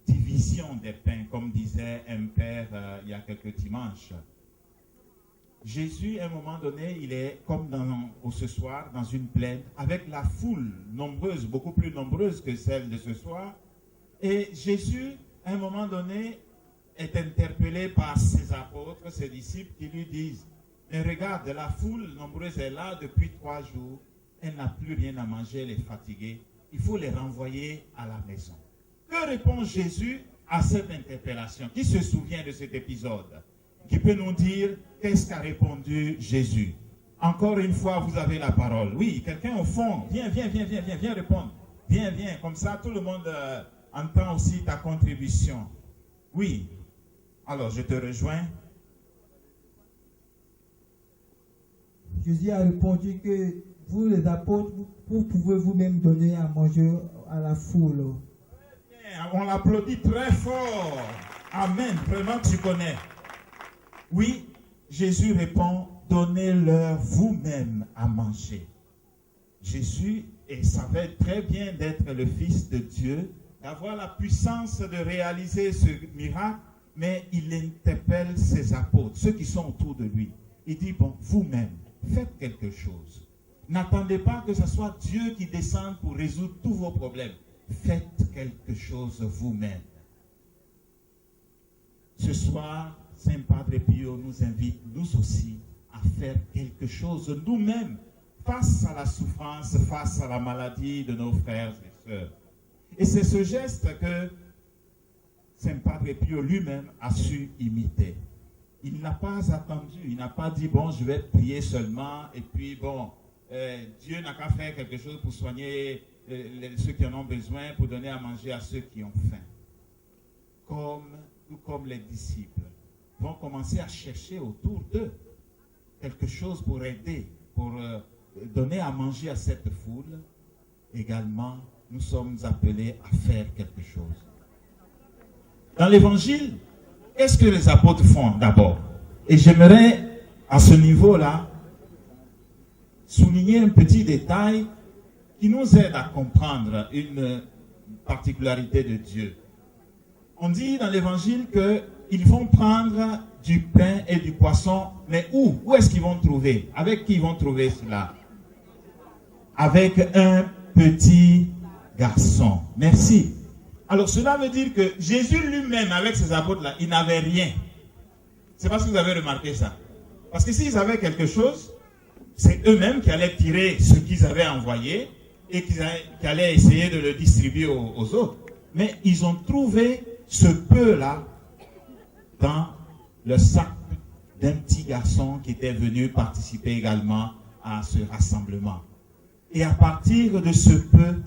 division des pains, comme disait un père il y a quelques dimanches. Jésus, à un moment donné, il est comme ce soir, dans une plaine, avec la foule nombreuse, beaucoup plus nombreuse que celle de ce soir. Et Jésus, à un moment donné, est interpellé par ses apôtres, ses disciples, qui lui disent, « Mais regarde, la foule nombreuse est là depuis 3 jours, elle n'a plus rien à manger, elle est fatiguée, il faut les renvoyer à la maison. » Que répond Jésus à cette interpellation? Qui se souvient de cet épisode? Qui peut nous dire qu'est-ce qu'a répondu Jésus? Encore une fois, vous avez la parole. Oui, quelqu'un au fond, viens répondre. Viens, comme ça tout le monde entend aussi ta contribution. Oui, alors je te rejoins. Jésus a répondu que vous les apôtres, vous pouvez vous-même donner à manger à la foule. On l'applaudit très fort. Amen, vraiment tu connais. Oui, Jésus répond, donnez-leur vous-même à manger. Jésus savait très bien d'être le Fils de Dieu, d'avoir la puissance de réaliser ce miracle, mais il interpelle ses apôtres, ceux qui sont autour de lui. Il dit, bon, vous-même, faites quelque chose. N'attendez pas que ce soit Dieu qui descende pour résoudre tous vos problèmes. Faites quelque chose vous-même. Ce soir, Saint Padre Pio nous invite, nous aussi, à faire quelque chose nous-mêmes face à la souffrance, face à la maladie de nos frères et sœurs. Et c'est ce geste que Saint Padre Pio lui-même a su imiter. Il n'a pas attendu, il n'a pas dit, bon, je vais prier seulement, et puis bon, Dieu n'a qu'à faire quelque chose pour soigner ceux qui en ont besoin, pour donner à manger à ceux qui ont faim. Tout comme les disciples vont commencer à chercher autour d'eux quelque chose pour aider, pour donner à manger à cette foule. Également, nous sommes appelés à faire quelque chose. Dans l'évangile, qu'est-ce que les apôtres font d'abord? Et j'aimerais, à ce niveau-là, souligner un petit détail qui nous aide à comprendre une particularité de Dieu. On dit dans l'évangile qu'ils vont prendre du pain et du poisson, mais où? Où est-ce qu'ils vont trouver? Avec qui ils vont trouver cela? Avec un petit garçon. Merci. Alors cela veut dire que Jésus lui-même, avec ses apôtres-là, il n'avait rien. C'est parce que vous avez remarqué ça. Parce que s'ils avaient quelque chose, c'est eux-mêmes qui allaient tirer ce qu'ils avaient envoyé et qui allaient essayer de le distribuer aux autres. Mais ils ont trouvé ce peu-là dans le sac d'un petit garçon qui était venu participer également à ce rassemblement. Et à partir de ce peu,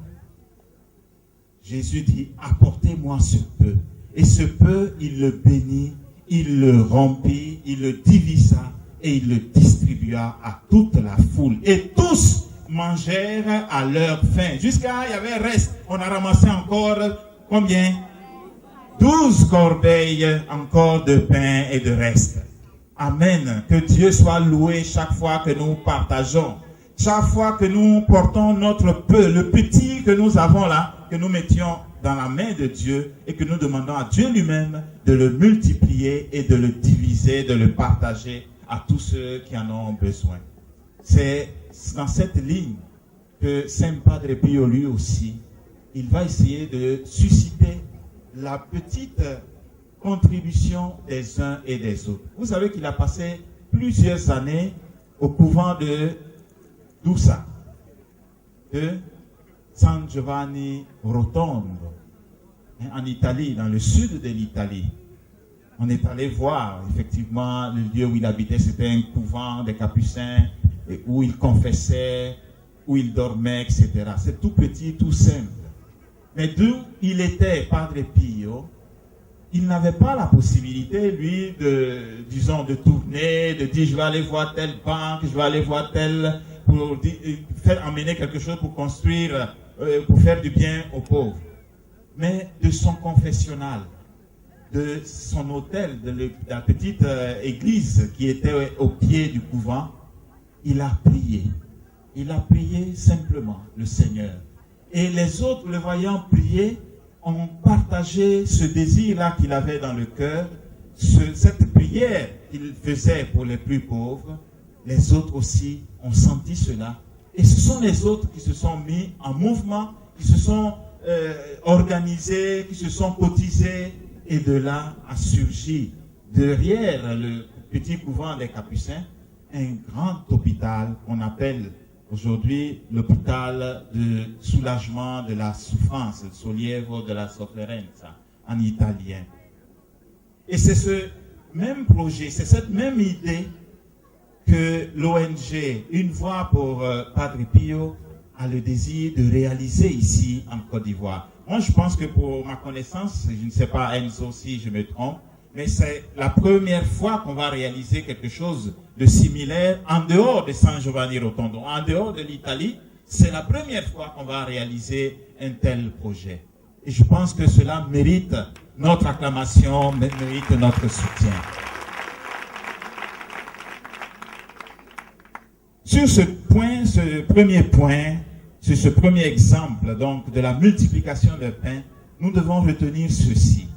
Jésus dit, apportez-moi ce peu. Et ce peu, il le bénit, il le remplit, il le divisa et il le distribua à toute la foule. Et tous mangèrent à leur faim. Jusqu'à, il y avait reste. On a ramassé encore, combien? 12 corbeilles encore de pain et de reste. Amen. Que Dieu soit loué chaque fois que nous partageons. Chaque fois que nous portons notre peu, le petit que nous avons là, que nous mettions dans la main de Dieu et que nous demandons à Dieu lui-même de le multiplier et de le diviser, de le partager à tous ceux qui en ont besoin. C'est dans cette ligne que Saint Padre Pio lui aussi, il va essayer de susciter la petite contribution des uns et des autres. Vous savez qu'il a passé plusieurs années au couvent de Doussa, de San Giovanni Rotondo, en Italie, dans le sud de l'Italie. On est allé voir, effectivement, le lieu où il habitait, c'était un couvent des Capucins, où il confessait, où il dormait, etc. C'est tout petit, tout simple. Mais d'où il était, Padre Pio, il n'avait pas la possibilité, lui, de tourner, de dire, je vais aller voir telle banque, je vais aller voir telle, pour emmener quelque chose pour construire, pour faire du bien aux pauvres. Mais de son confessionnal, de son hôtel, de la petite église qui était au pied du couvent, il a prié. Il a prié simplement le Seigneur. Et les autres, le voyant prier, ont partagé ce désir-là qu'il avait dans le cœur, cette prière qu'il faisait pour les plus pauvres. Les autres aussi ont senti cela. Et ce sont les autres qui se sont mis en mouvement, qui se sont organisés, qui se sont cotisés. Et de là a surgi, derrière le petit couvent des Capucins, un grand hôpital qu'on appelle aujourd'hui l'hôpital de soulagement de la souffrance, le Sollievo della Sofferenza, en italien. Et c'est ce même projet, c'est cette même idée que l'ONG Une Voix pour Padre Pio a le désir de réaliser ici en Côte d'Ivoire. Moi, je pense que pour ma connaissance, je ne sais pas Enzo si je me trompe, mais c'est la première fois qu'on va réaliser quelque chose de similaire en dehors de San Giovanni Rotondo, en dehors de l'Italie. C'est la première fois qu'on va réaliser un tel projet. Et je pense que cela mérite notre acclamation, mérite notre soutien. Sur ce point, ce premier point, sur ce premier exemple donc de la multiplication des pains, nous devons retenir ceci,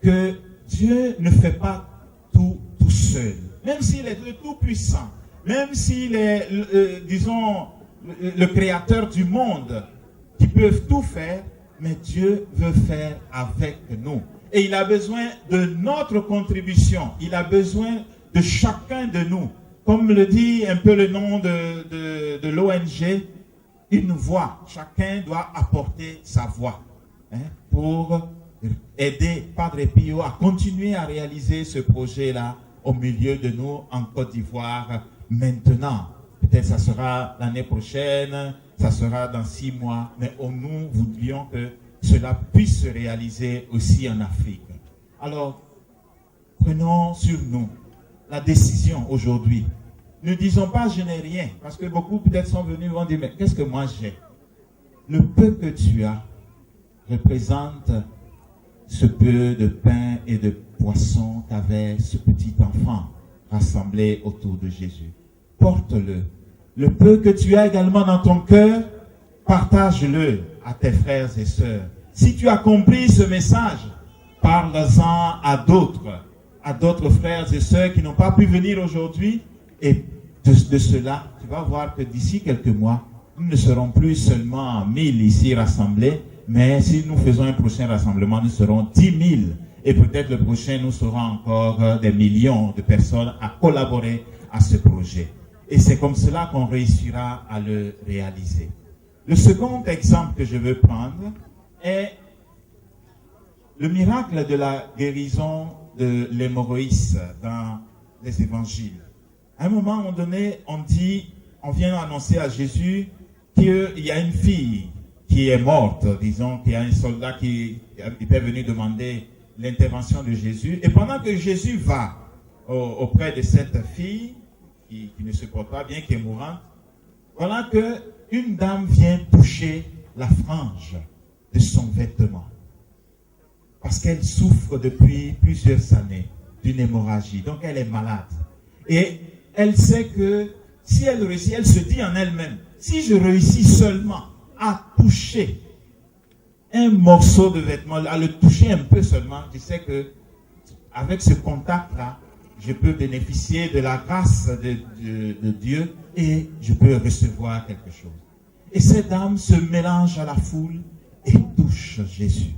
que Dieu ne fait pas tout seul, même s'il est tout puissant, même s'il est, disons, le créateur du monde, qui peut tout faire, mais Dieu veut faire avec nous. Et il a besoin de notre contribution, il a besoin de chacun de nous. Comme le dit un peu le nom de l'ONG, une voix. Chacun doit apporter sa voix pour aider Padre Pio à continuer à réaliser ce projet-là au milieu de nous en Côte d'Ivoire maintenant. Peut-être ça sera l'année prochaine, ça sera dans 6 mois, mais nous voudrions que cela puisse se réaliser aussi en Afrique. Alors, prenons sur nous la décision aujourd'hui. Ne disons pas je n'ai rien, parce que beaucoup peut-être sont venus et vont dire mais qu'est-ce que moi j'ai? Le peu que tu as représente ce peu de pain et de poisson qu'avait ce petit enfant rassemblé autour de Jésus. Porte-le. Le peu que tu as également dans ton cœur, partage-le à tes frères et sœurs. Si tu as compris ce message, parle-en à d'autres frères et sœurs qui n'ont pas pu venir aujourd'hui. Et de cela, tu vas voir que d'ici quelques mois, nous ne serons plus seulement 1000 ici rassemblés, mais si nous faisons un prochain rassemblement, nous serons 10 000. Et peut-être le prochain, nous serons encore des millions de personnes à collaborer à ce projet. Et c'est comme cela qu'on réussira à le réaliser. Le second exemple que je veux prendre est le miracle de la guérison de l'hémorroïde dans les évangiles. À un moment donné, on vient annoncer à Jésus qu'il y a une fille qui est morte, disons qu'il y a un soldat qui était venu demander l'intervention de Jésus. Et pendant que Jésus va auprès de cette fille, qui ne se porte pas bien, qui est mourante, voilà qu'une dame vient toucher la frange de son vêtement. Parce qu'elle souffre depuis plusieurs années d'une hémorragie. Donc elle est malade. Et elle sait que si elle réussit, elle se dit en elle-même, si je réussis seulement à toucher un morceau de vêtement, à le toucher un peu seulement, je sais que avec ce contact-là, je peux bénéficier de la grâce de Dieu et je peux recevoir quelque chose. Et cette dame se mélange à la foule et touche Jésus.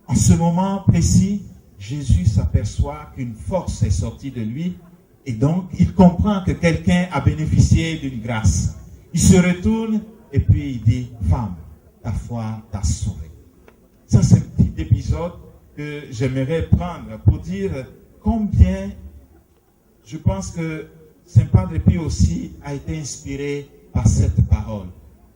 En ce moment précis, Jésus s'aperçoit qu'une force est sortie de lui et donc il comprend que quelqu'un a bénéficié d'une grâce. Il se retourne et puis il dit, femme, ta foi t'a sauvée. Ça, c'est un petit épisode que j'aimerais prendre pour dire combien je pense que Saint Padre Pio aussi a été inspiré par cette parole,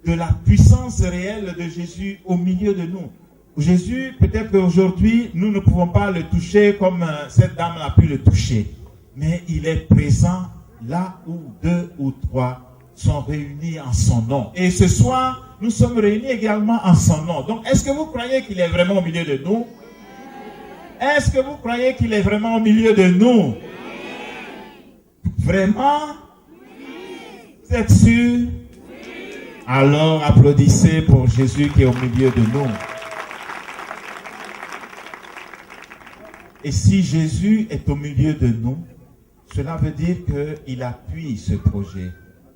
de la puissance réelle de Jésus au milieu de nous. Jésus, peut-être qu'aujourd'hui, nous ne pouvons pas le toucher comme cette dame a pu le toucher, mais il est présent là où 2 ou 3 sont réunis en son nom. Et ce soir, nous sommes réunis également en son nom. Donc, est-ce que vous croyez qu'il est vraiment au milieu de nous? Est-ce que vous croyez qu'il est vraiment au milieu de nous? Vraiment? Vous êtes sûr? Alors, applaudissez pour Jésus qui est au milieu de nous. Et si Jésus est au milieu de nous, cela veut dire qu'il appuie ce projet.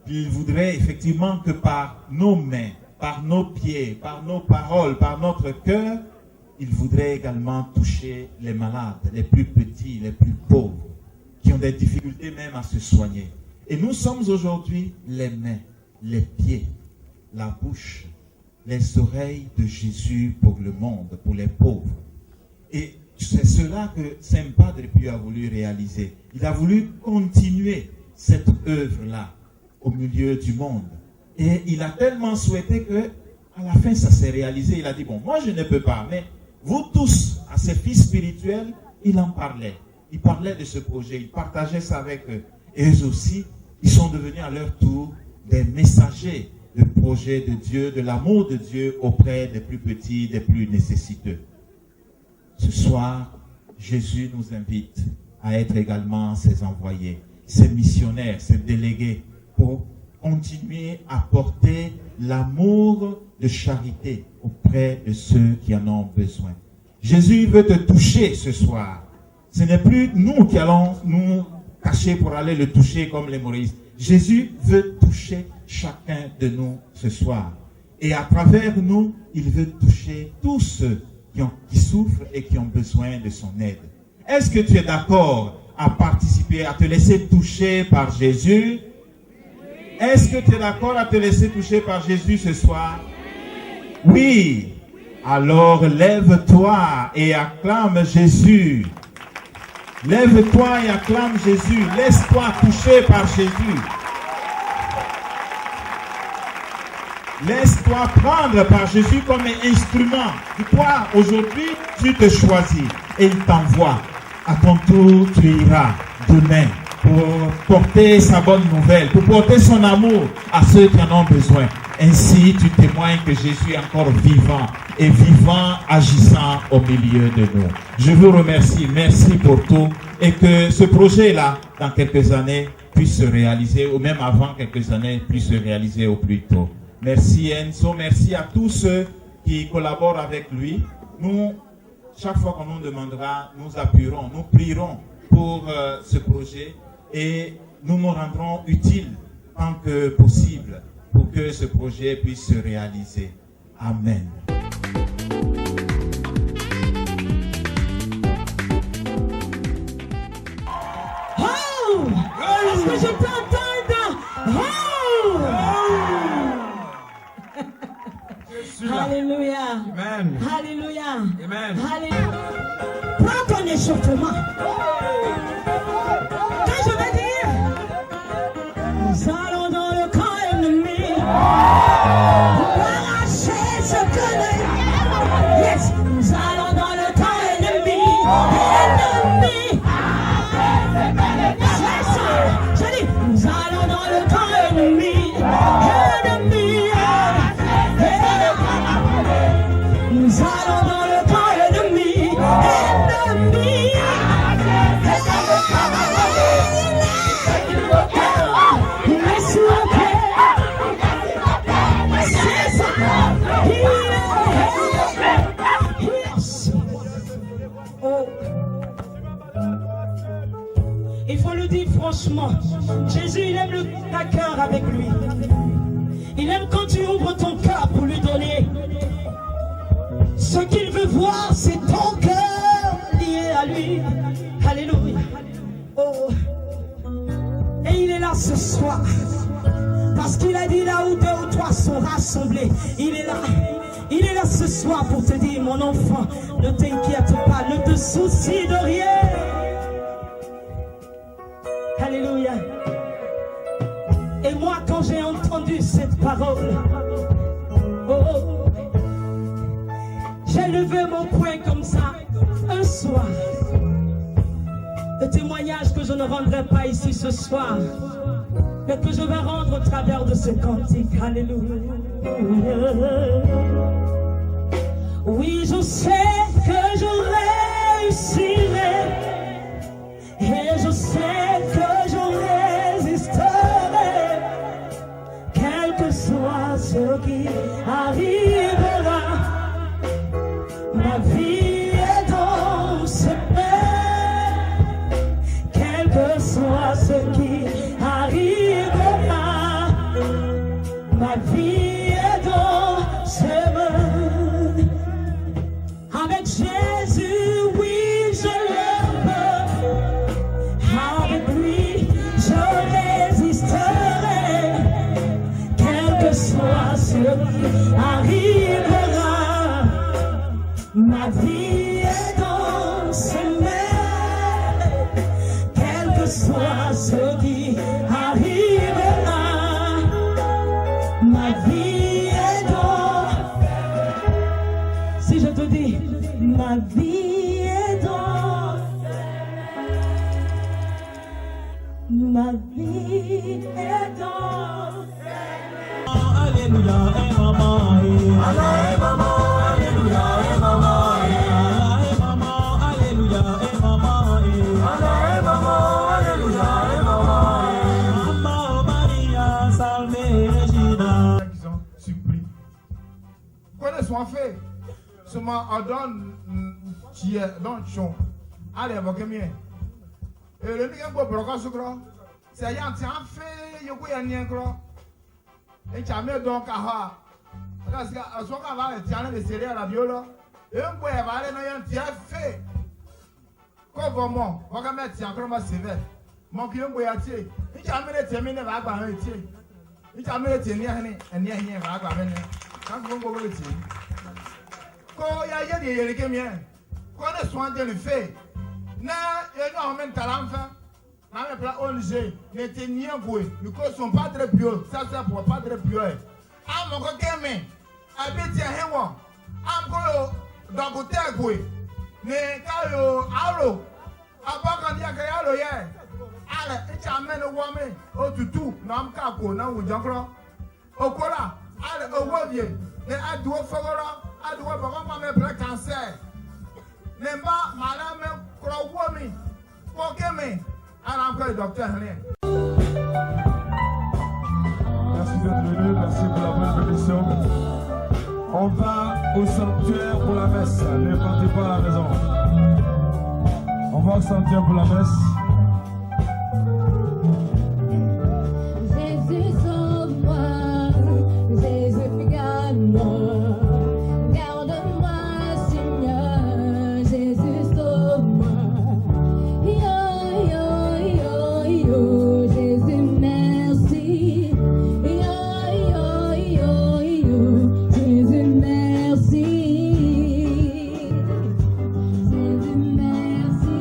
Il voudrait effectivement que par nos mains, par nos pieds, par nos paroles, par notre cœur, il voudrait également toucher les malades, les plus petits, les plus pauvres, qui ont des difficultés même à se soigner. Et nous sommes aujourd'hui les mains, les pieds, la bouche, les oreilles de Jésus pour le monde, pour les pauvres. Et c'est cela que Saint Padre Pio a voulu réaliser. Il a voulu continuer cette œuvre-là au milieu du monde. Et il a tellement souhaité que, à la fin, ça s'est réalisé. Il a dit, bon, moi je ne peux pas, mais vous tous, à ses fils spirituels, il en parlait. Il parlait de ce projet, il partageait ça avec eux. Et eux aussi, ils sont devenus à leur tour des messagers du projet de Dieu, de l'amour de Dieu auprès des plus petits, des plus nécessiteux. Ce soir, Jésus nous invite à être également ses envoyés, ses missionnaires, ses délégués, pour continuer à porter l'amour de charité auprès de ceux qui en ont besoin. Jésus veut te toucher ce soir. Ce n'est plus nous qui allons nous cacher pour aller le toucher comme les Maurice. Jésus veut toucher chacun de nous ce soir. Et à travers nous, il veut toucher tous ceux qui souffrent et qui ont besoin de son aide. Est-ce que tu es d'accord à participer, à te laisser toucher par Jésus? Est-ce que tu es d'accord à te laisser toucher par Jésus ce soir? Oui. Alors lève-toi et acclame Jésus. Lève-toi et acclame Jésus. Laisse-toi toucher par Jésus. Laisse-toi prendre par Jésus comme un instrument. Toi, aujourd'hui, tu te choisis et il t'envoie. À ton tour, tu iras demain pour porter sa bonne nouvelle, pour porter son amour à ceux qui en ont besoin. Ainsi, tu témoignes que Jésus est encore vivant et vivant, agissant au milieu de nous. Je vous remercie. Merci pour tout et que ce projet-là, dans quelques années, puisse se réaliser, ou même avant quelques années, puisse se réaliser au plus tôt. Merci Enzo, merci à tous ceux qui collaborent avec lui. Nous, chaque fois qu'on nous demandera, nous appuierons, nous prierons pour ce projet et nous nous rendrons utiles tant que possible pour que ce projet puisse se réaliser. Amen. Oh! Est-ce que je peux entendre? Oh! Alléluia. Amen. Alléluia. Amen. Alléluia. Prends ton échauffement. Quand je vais dire, nous allons dans le camp ennemi pour arracher ce que les... Yes, nous allons dans le camp ennemi. Ennemi. C'est ça. Je dis, nous allons dans le camp ennemi. Ennemi. Nous allons dans le camp ennemi, ennemi. Laisse-le c'est ça. Oh. Il faut le dire franchement, Jésus il aime ta cœur avec lui. Il aime quand tu ouvres ton cœur pour lui donner. Ce qu'il veut voir, c'est ton cœur lié à lui. Alléluia. Oh. Et il est là ce soir. Parce qu'il a dit là où 2 ou 3 toi sont rassemblés. Il est là. Il est là ce soir pour te dire, mon enfant, ne t'inquiète pas, ne te soucie de rien. Alléluia. Et moi, quand j'ai entendu cette parole, oh, j'ai levé mon poing comme ça, un soir. Le témoignage que je ne rendrai pas ici ce soir, mais que je vais rendre au travers de ce cantique. Alléluia. Oui, je sais que je réussirai, et je sais que je résisterai, quel que soit ce qui arrivera. Ma vie est dans ses mains, quel que soit ce qui arrivera. Ma vie est dans ses mains. Avec Jésus, oui, je le peux. Avec lui, je résisterai, quel que soit ce qui arrivera. Ma vie est dans ses mains, quel que soit ce qui arrivera. Ma vie est dans... Si je te dis, ma vie est dans... Ma vie est dans... Alléluia, et maman, Allah et maman, Alléluia, et maman, Allah et maman, Alléluia, et maman, Allah et maman, Alléluia, et maman, Mamma Maria, salve Regina. Ils ont surpris. Connais son fait. Seulement, on donne tiers, donne chon. Allez, évoquez bien. Et le mien pour bloquer ce gros. C'est un tiens fait, il y a un lien gros. Et tu as mis donc à ha. Parce que ce qu'on va tiens les séries à la viola. Et un boy va aller dans un tiers fait. Comment on va mettre tiens comme sévère. Mon qui un boy a tiré. Et tu as mis les terminer va pas un tiré. Et tu as mis les terminer et n'y a rien va pas venir. Quand vous go le tiré. Quand il y a des qui bien. Quand les soins de le fait. Na il y a un même talent fait. Même plan ONG, les tenir boué, les causes sont pas très pures, ça c'est pour pas très pure. Ah mon coquin, habite à Hewa, ah mon dans côté à boué, mais quand yo allo, à part quand il y a que allo hier, allez, et tu amènes au wame, au tutu, non capo, non ou jancro, au cola, allez au wavier, mais à doigt fagora, à doigt par ma mère plein cancer, mais pas madame croix wame, coquin. Alors, encore le docteur Henry. Merci d'être venu, merci pour la bonne bénédiction. On va au sanctuaire pour la messe. Ne partez pas à la maison. On va au sanctuaire pour la messe. Jésus sauve-moi, Jésus garde-moi. Garde-moi, Seigneur, Jésus sauve-moi. Jésus merci, Jésus merci, Jésus merci.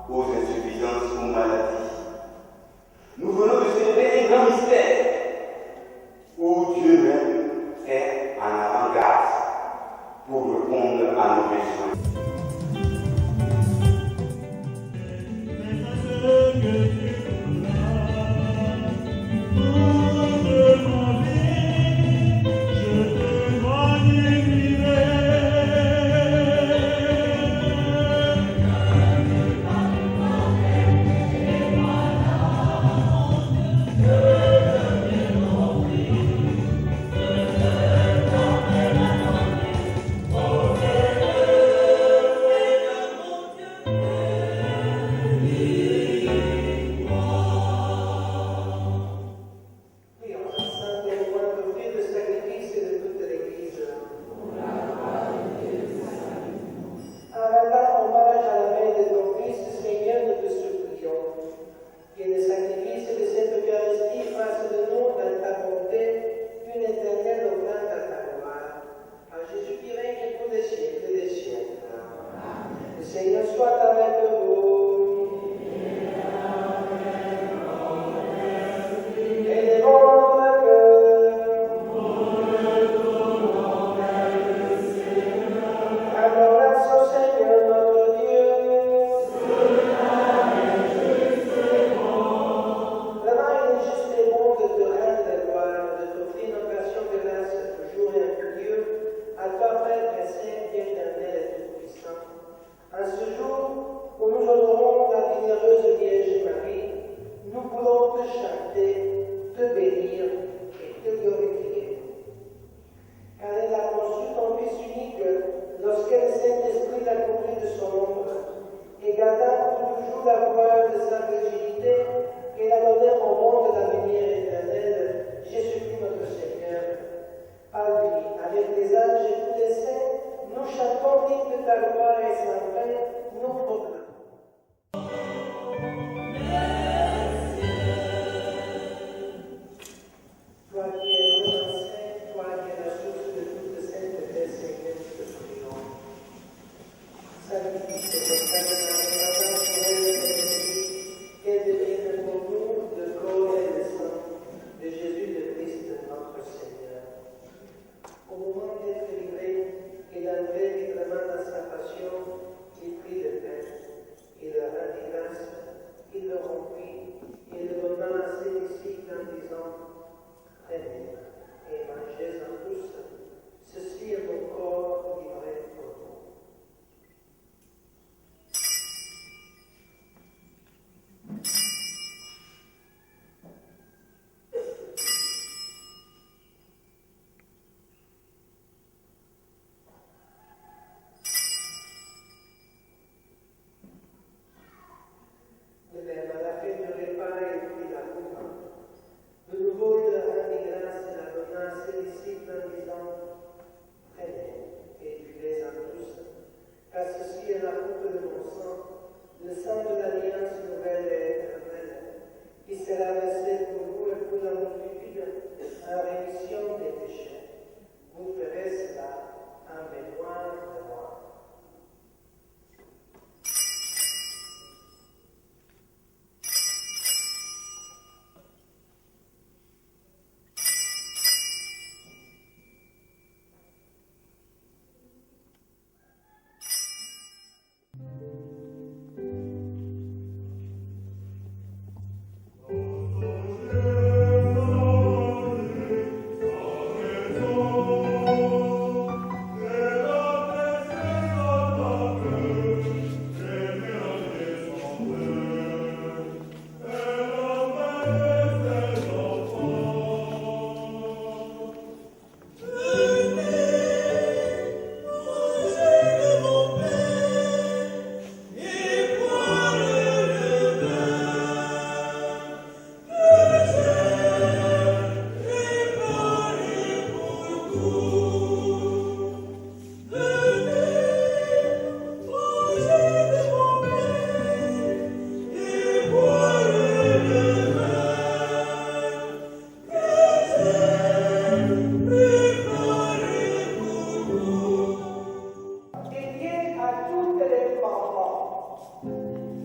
aux insuffisances, aux maladies. Nous venons de célébrer un grand mystère où Dieu même est en avant-garde pour répondre à nos besoins.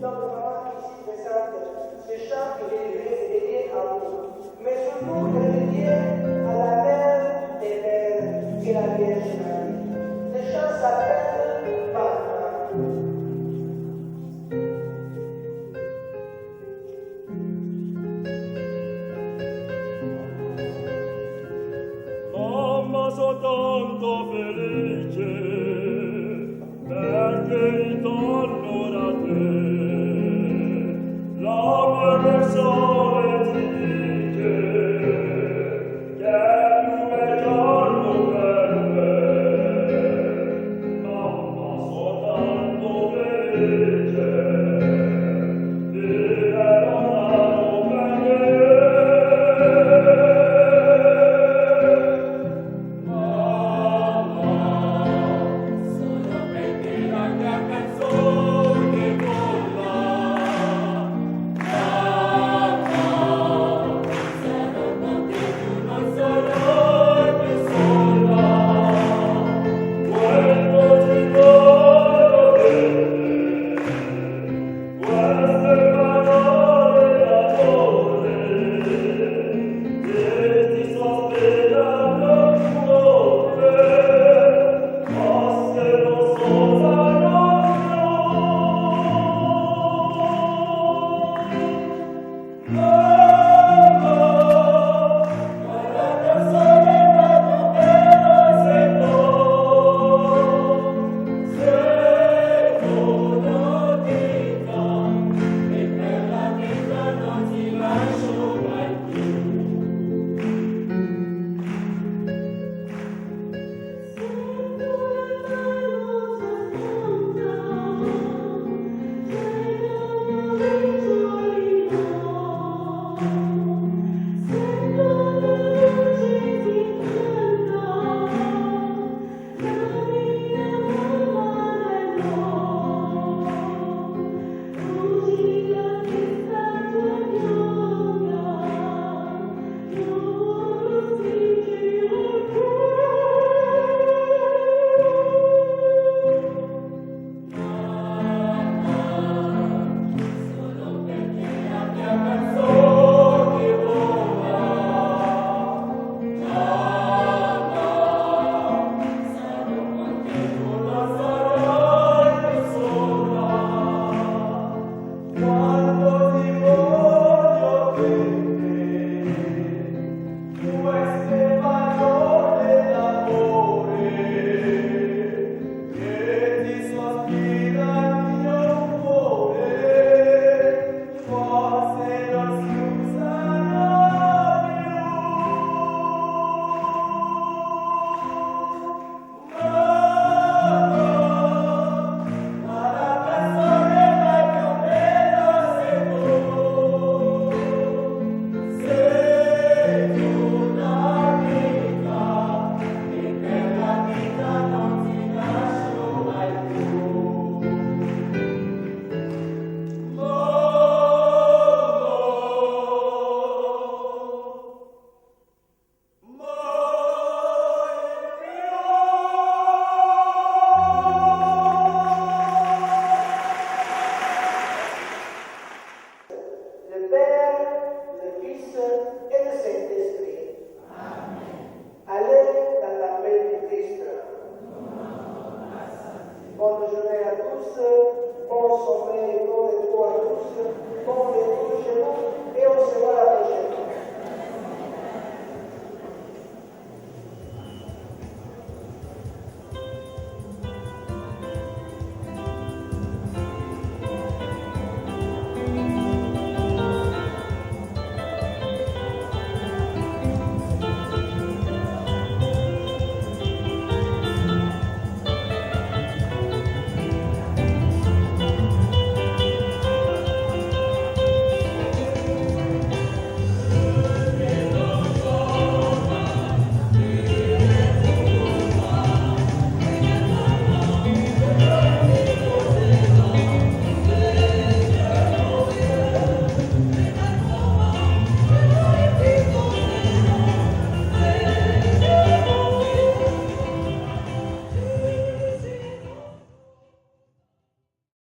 Dans le chants que Jésus est dédié à vous, mais surtout il est dédié à la Mère des Pères et la Vierge Marie. Le chant s'appelle Papa. Mamma soltanto felice perché ritorno da te, la mia sole ti dice che tu è giorno per me. Mamma soltanto felice